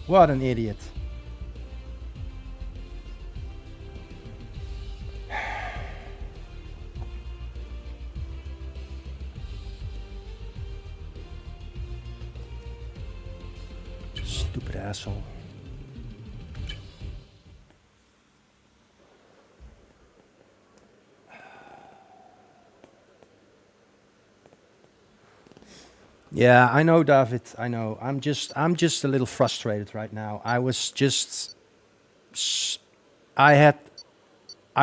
What an idiot. Stupid asshole. Yeah, I know, David. I know. I'm just a little frustrated right now. I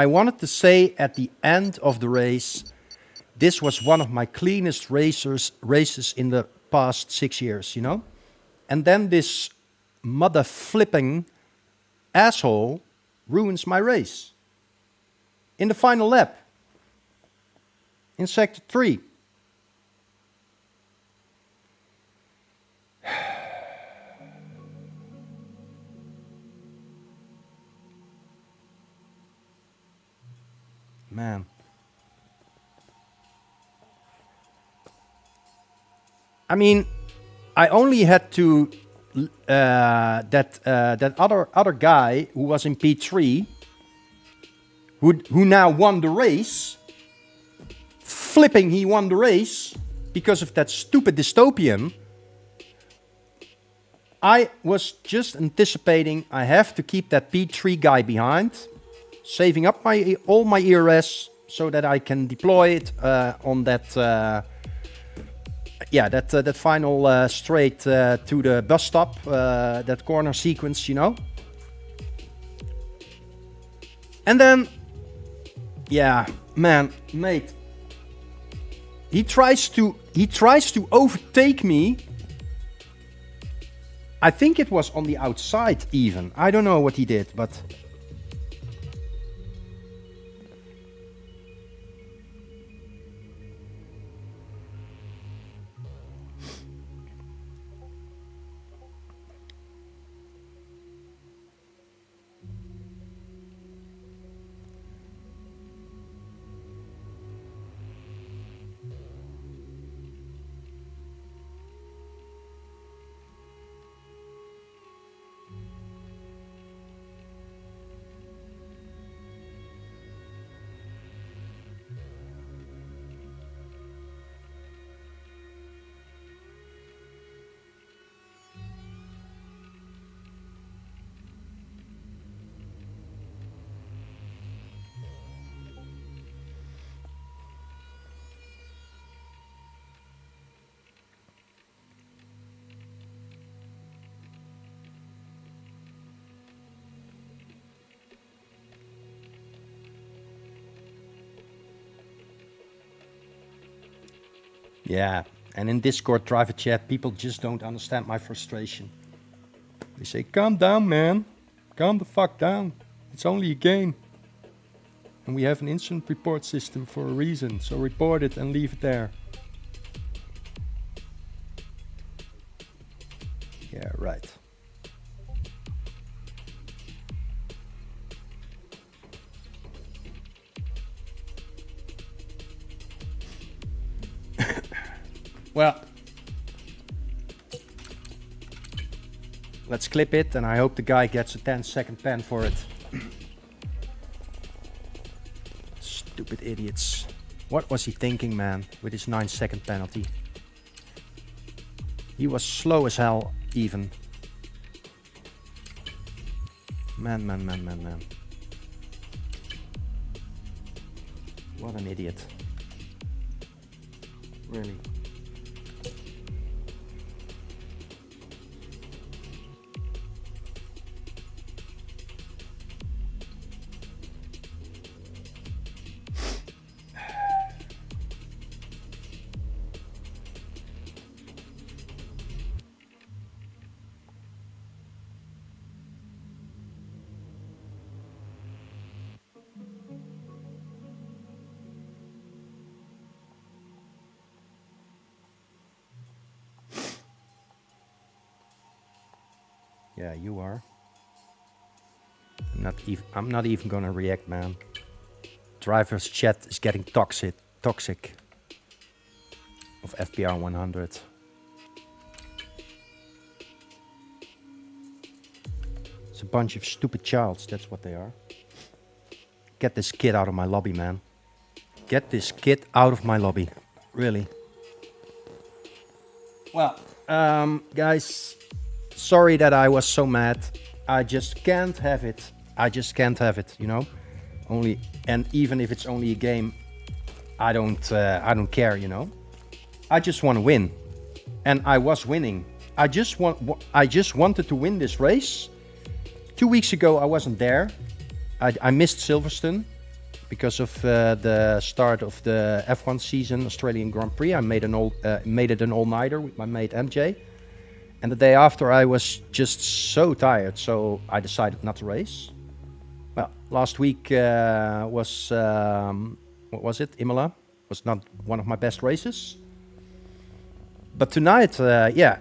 wanted to say at the end of the race, this was one of my cleanest races in the past 6 years, you know? And then this mother flipping asshole ruins my race. In the final lap. In sector 3. Man. I mean, I only had to that other guy who was in P3, who now won the race. Flipping, he won the race because of that stupid dystopian. I was just anticipating I have to keep that P3 guy behind, saving up all my ERS so that I can deploy it on that that final straight to the bus stop, that corner sequence, you know. And then, yeah, man, mate, he tries to overtake me I think it was on the outside even. I don't know what he did, but... Yeah, and in Discord driver chat, people just don't understand my frustration. They say, calm down, man. Calm the fuck down. It's only a game. And we have an incident report system for a reason, so report it and leave it there. Yeah, right. Well, let's clip it, and I hope the guy gets a 10-second pen for it. Stupid idiots. What was he thinking, man, with his 9-second penalty? He was slow as hell, even. Man. What an idiot. Really. Yeah, you are. I'm not even gonna react, man. Driver's chat is getting toxic of FPR100. It's a bunch of stupid childs, that's what they are. Get this kid out of my lobby, man. Get this kid out of my lobby. Really. Well, guys, sorry that I was so mad. I just can't have it. I just can't have it, you know. And even if it's only a game, I don't care, you know. I just want to win, and I was winning. I just wanted to win this race. 2 weeks ago, I wasn't there. I missed Silverstone because of the start of the F1 season, Australian Grand Prix. I made it an all-nighter with my mate MJ. And the day after, I was just so tired, so I decided not to race. Well, last week was, what was it? Imola. Was not one of my best races. But tonight, yeah,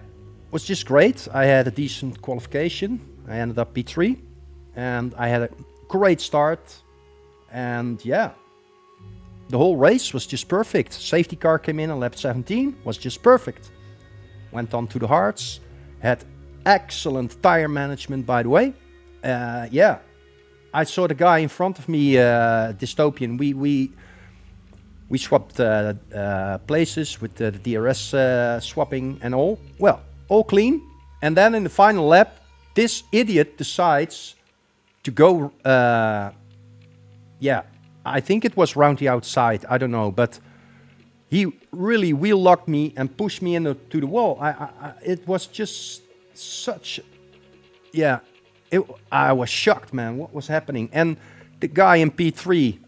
was just great. I had a decent qualification. I ended up P3. And I had a great start. And yeah, the whole race was just perfect. Safety car came in on lap 17, was just perfect. Went on to the hards. Had excellent tire management, by the way. Yeah, I saw the guy in front of me, Dystopian. We swapped places with the DRS swapping and all. Well, all clean. And then in the final lap, this idiot decides to go. Yeah, I think it was round the outside. I don't know, but he really wheel locked me and pushed me into the wall. It was just such, yeah. I was shocked, man. What was happening? And the guy in P3,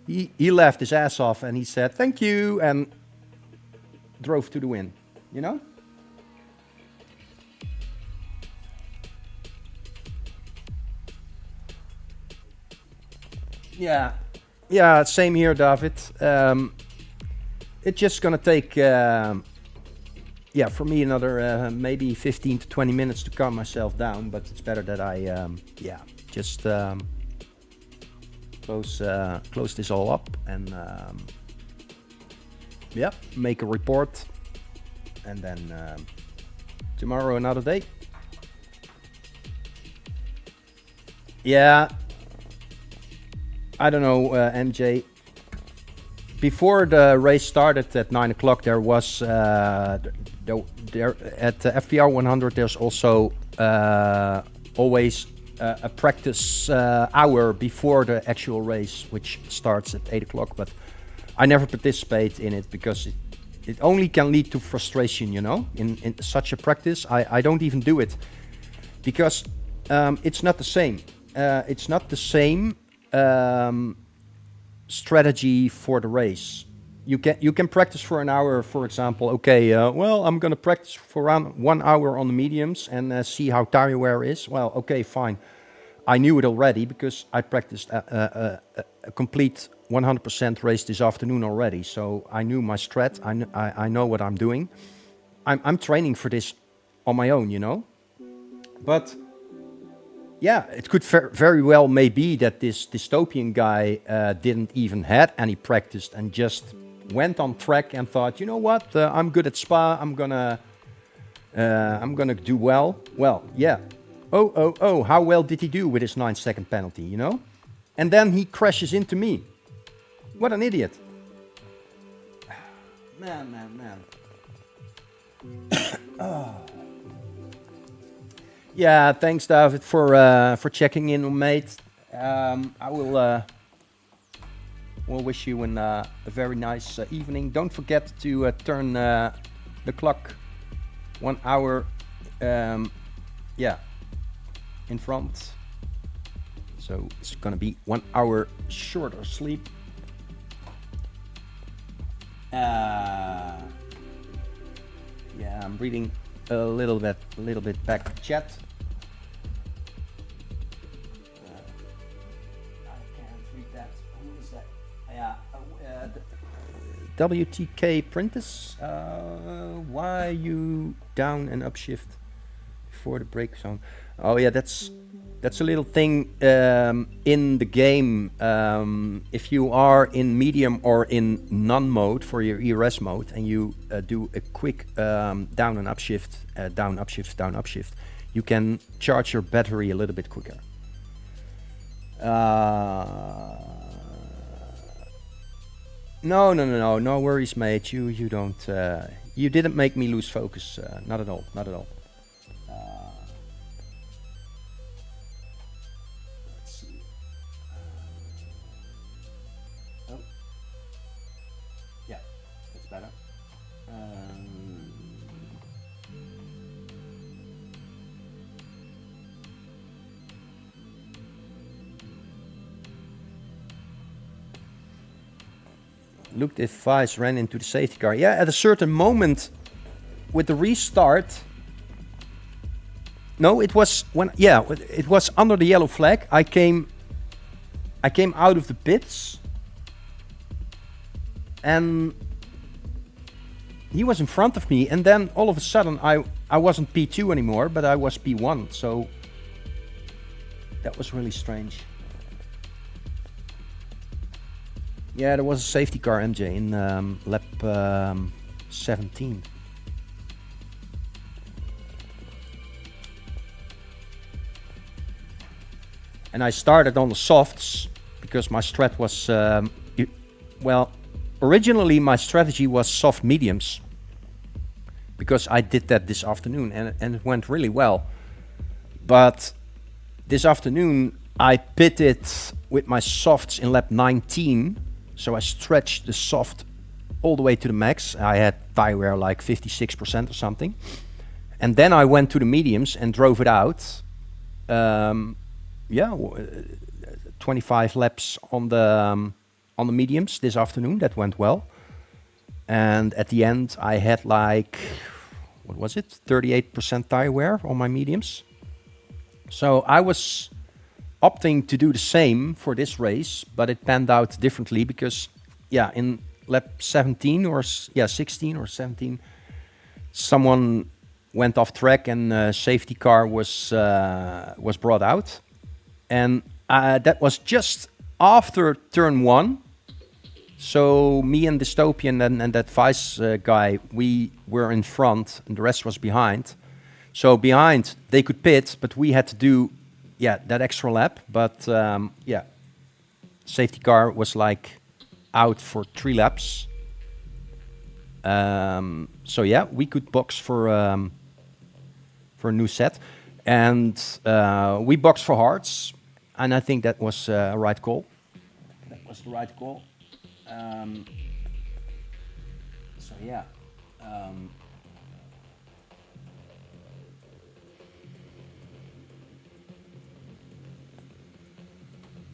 he laughed his ass off and he said thank you and drove to the win. You know? Yeah, yeah, same here, David. It's just gonna take, yeah, for me another maybe 15 to 20 minutes to calm myself down. But it's better that I, yeah, just close this all up and, yeah, make a report, and then tomorrow another day. Yeah, I don't know, MJ. Before the race started at 9 o'clock, there was there at the FPR100. There's also always a practice hour before the actual race, which starts at 8 o'clock. But I never participate in it because it only can lead to frustration. You know, in such a practice, I don't even do it because it's not the same. It's not the same. Strategy for the race. You can practice for an hour, for example. Okay, well, I'm gonna practice for around 1 hour on the mediums and see how tire wear is. Well, okay, fine. I knew it already because I practiced a complete 100% race this afternoon already. So I knew my strat. I know what I'm doing. I'm training for this on my own, you know. But yeah, it could very well maybe that this dystopian guy didn't even had any practice and just went on track and thought, you know what, I'm good at Spa, I'm gonna do well. Well, yeah. Oh, how well did he do with his 9-second penalty, you know? And then he crashes into me. What an idiot. Man. Oh. Yeah, thanks, David, for checking in, mate. I will wish you a very nice evening. Don't forget to turn the clock 1 hour, yeah, in front. So it's gonna be 1 hour shorter sleep. Yeah, I'm reading a little bit back to chat. I can't read that. Who is that? Yeah, WTK Prentice. Why you down and upshift before the brake zone? Oh yeah, that's a little thing in the game. If you are in medium or in none mode for your ERS mode, and you do a quick down and upshift, down upshift, you can charge your battery a little bit quicker. No worries, mate. You don't. You didn't make me lose focus. Not at all. Looked if Vice ran into the safety car. Yeah, at a certain moment with the restart. No, it was when. Yeah, it was under the yellow flag. I came out of the pits, and he was in front of me. And then all of a sudden, I wasn't P2 anymore, but I was P1. So that was really strange. Yeah, there was a safety car, MJ, in lap 17. And I started on the softs because my strat was, well, originally my strategy was soft mediums because I did that this afternoon and it went really well. But this afternoon I pitted with my softs in lap 19. So I stretched the soft all the way to the max. I had tire wear like 56% or something. And then I went to the mediums and drove it out. Yeah, 25 laps on the mediums this afternoon. That went well. And at the end, I had like, what was it? 38% tire wear on my mediums. So I was opting to do the same for this race, but it panned out differently because, yeah, in lap 17 or 16 or 17, someone went off track and a safety car was brought out, and that was just after turn 1. So me and Dystopian and that Vice guy, we were in front and the rest was behind. So behind they could pit, but we had to do that extra lap. But safety car was like out for 3 laps. So yeah, we could box for a new set, and we boxed for hearts, and I think that was a right call. That was the right call. So yeah.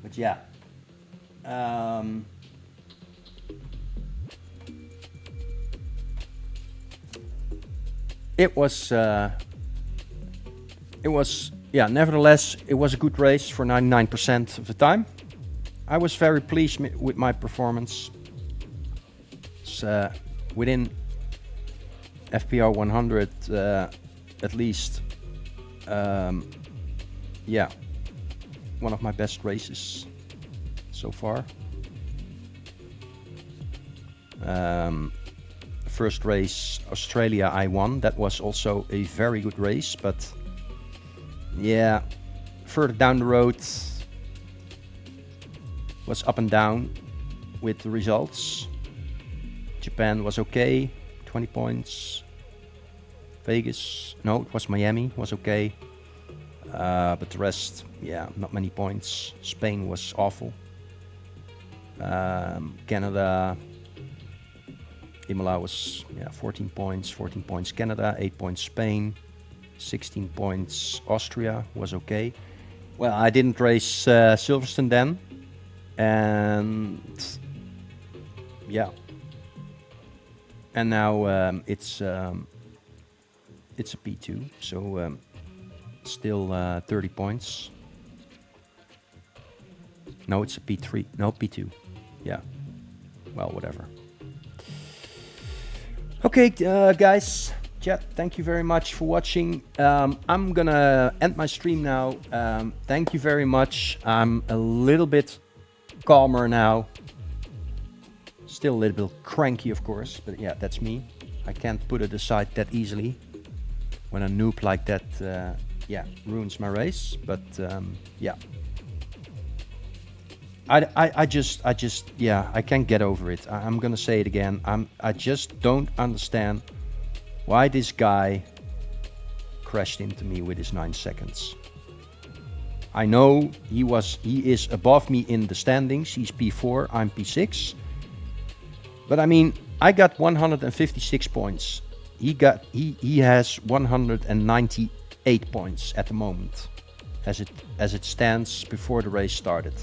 But yeah. It was nevertheless, it was a good race for 99% of the time. I was very pleased with my performance. It's within FPR100 at least. One of my best races so far. First race, Australia, I won. That was also a very good race, but yeah, further down the road was up and down with the results. Japan was okay, 20 points. Vegas, no, it was Miami, was okay. But the rest, not many points. Spain was awful. Canada, Imola was 14 points Canada, 8 points Spain, 16 points Austria was okay. Well, I didn't race Silverstone then, and and now it's a P2, so still 30 points. No, it's a P3, no, P2, well, whatever. Okay, guys, chat, thank you very much for watching. I'm gonna end my stream now. Thank you very much. I'm a little bit calmer now. Still a little bit cranky, of course, but yeah, that's me. I can't put it aside that easily when a noob like that, ruins my race. But I just, I can't get over it. I'm gonna say it again. I just don't understand why this guy crashed into me with his 9 seconds. I know he is above me in the standings. He's P4, I'm P6. But I mean, I got 156 points. He has 198 points at the moment, as it stands before the race started.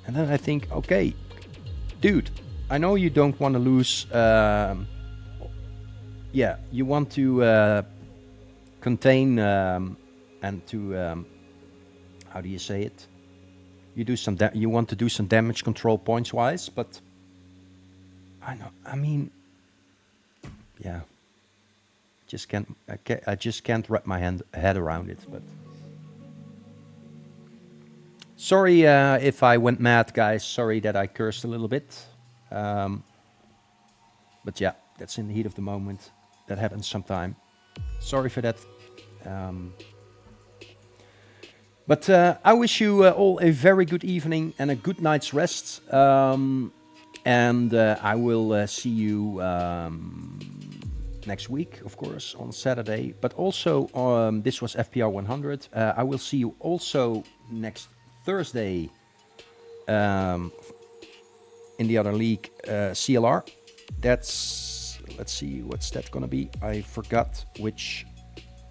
And then I think, okay, dude, I know you don't want to lose. You want to contain and to how do you say it? You want to do some damage control points wise, but I know. I mean, I just can't wrap my head around it, but. Sorry if I went mad, guys. Sorry that I cursed a little bit. But yeah, that's in the heat of the moment. That happens sometime. Sorry for that. But I wish you all a very good evening and a good night's rest. And I will see you next week, of course, on Saturday. But also, this was FPR100. I will see you also next Thursday in the other league, CLR. That's, let's see, what's that gonna be? I forgot which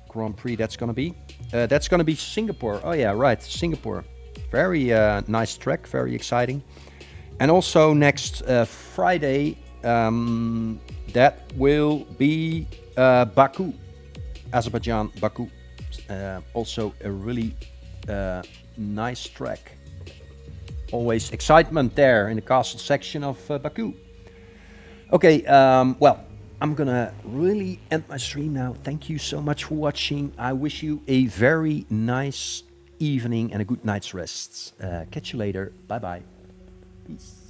Grand Prix that's gonna be. That's gonna be Singapore. Oh yeah, right, Singapore. Very nice track, very exciting. And also next Friday, that will be Baku, Azerbaijan, Baku. Also a really nice track. Always excitement there in the castle section of Baku. Okay, well, I'm gonna really end my stream now. Thank you so much for watching. I wish you a very nice evening and a good night's rest. Catch you later. Bye bye. Peace.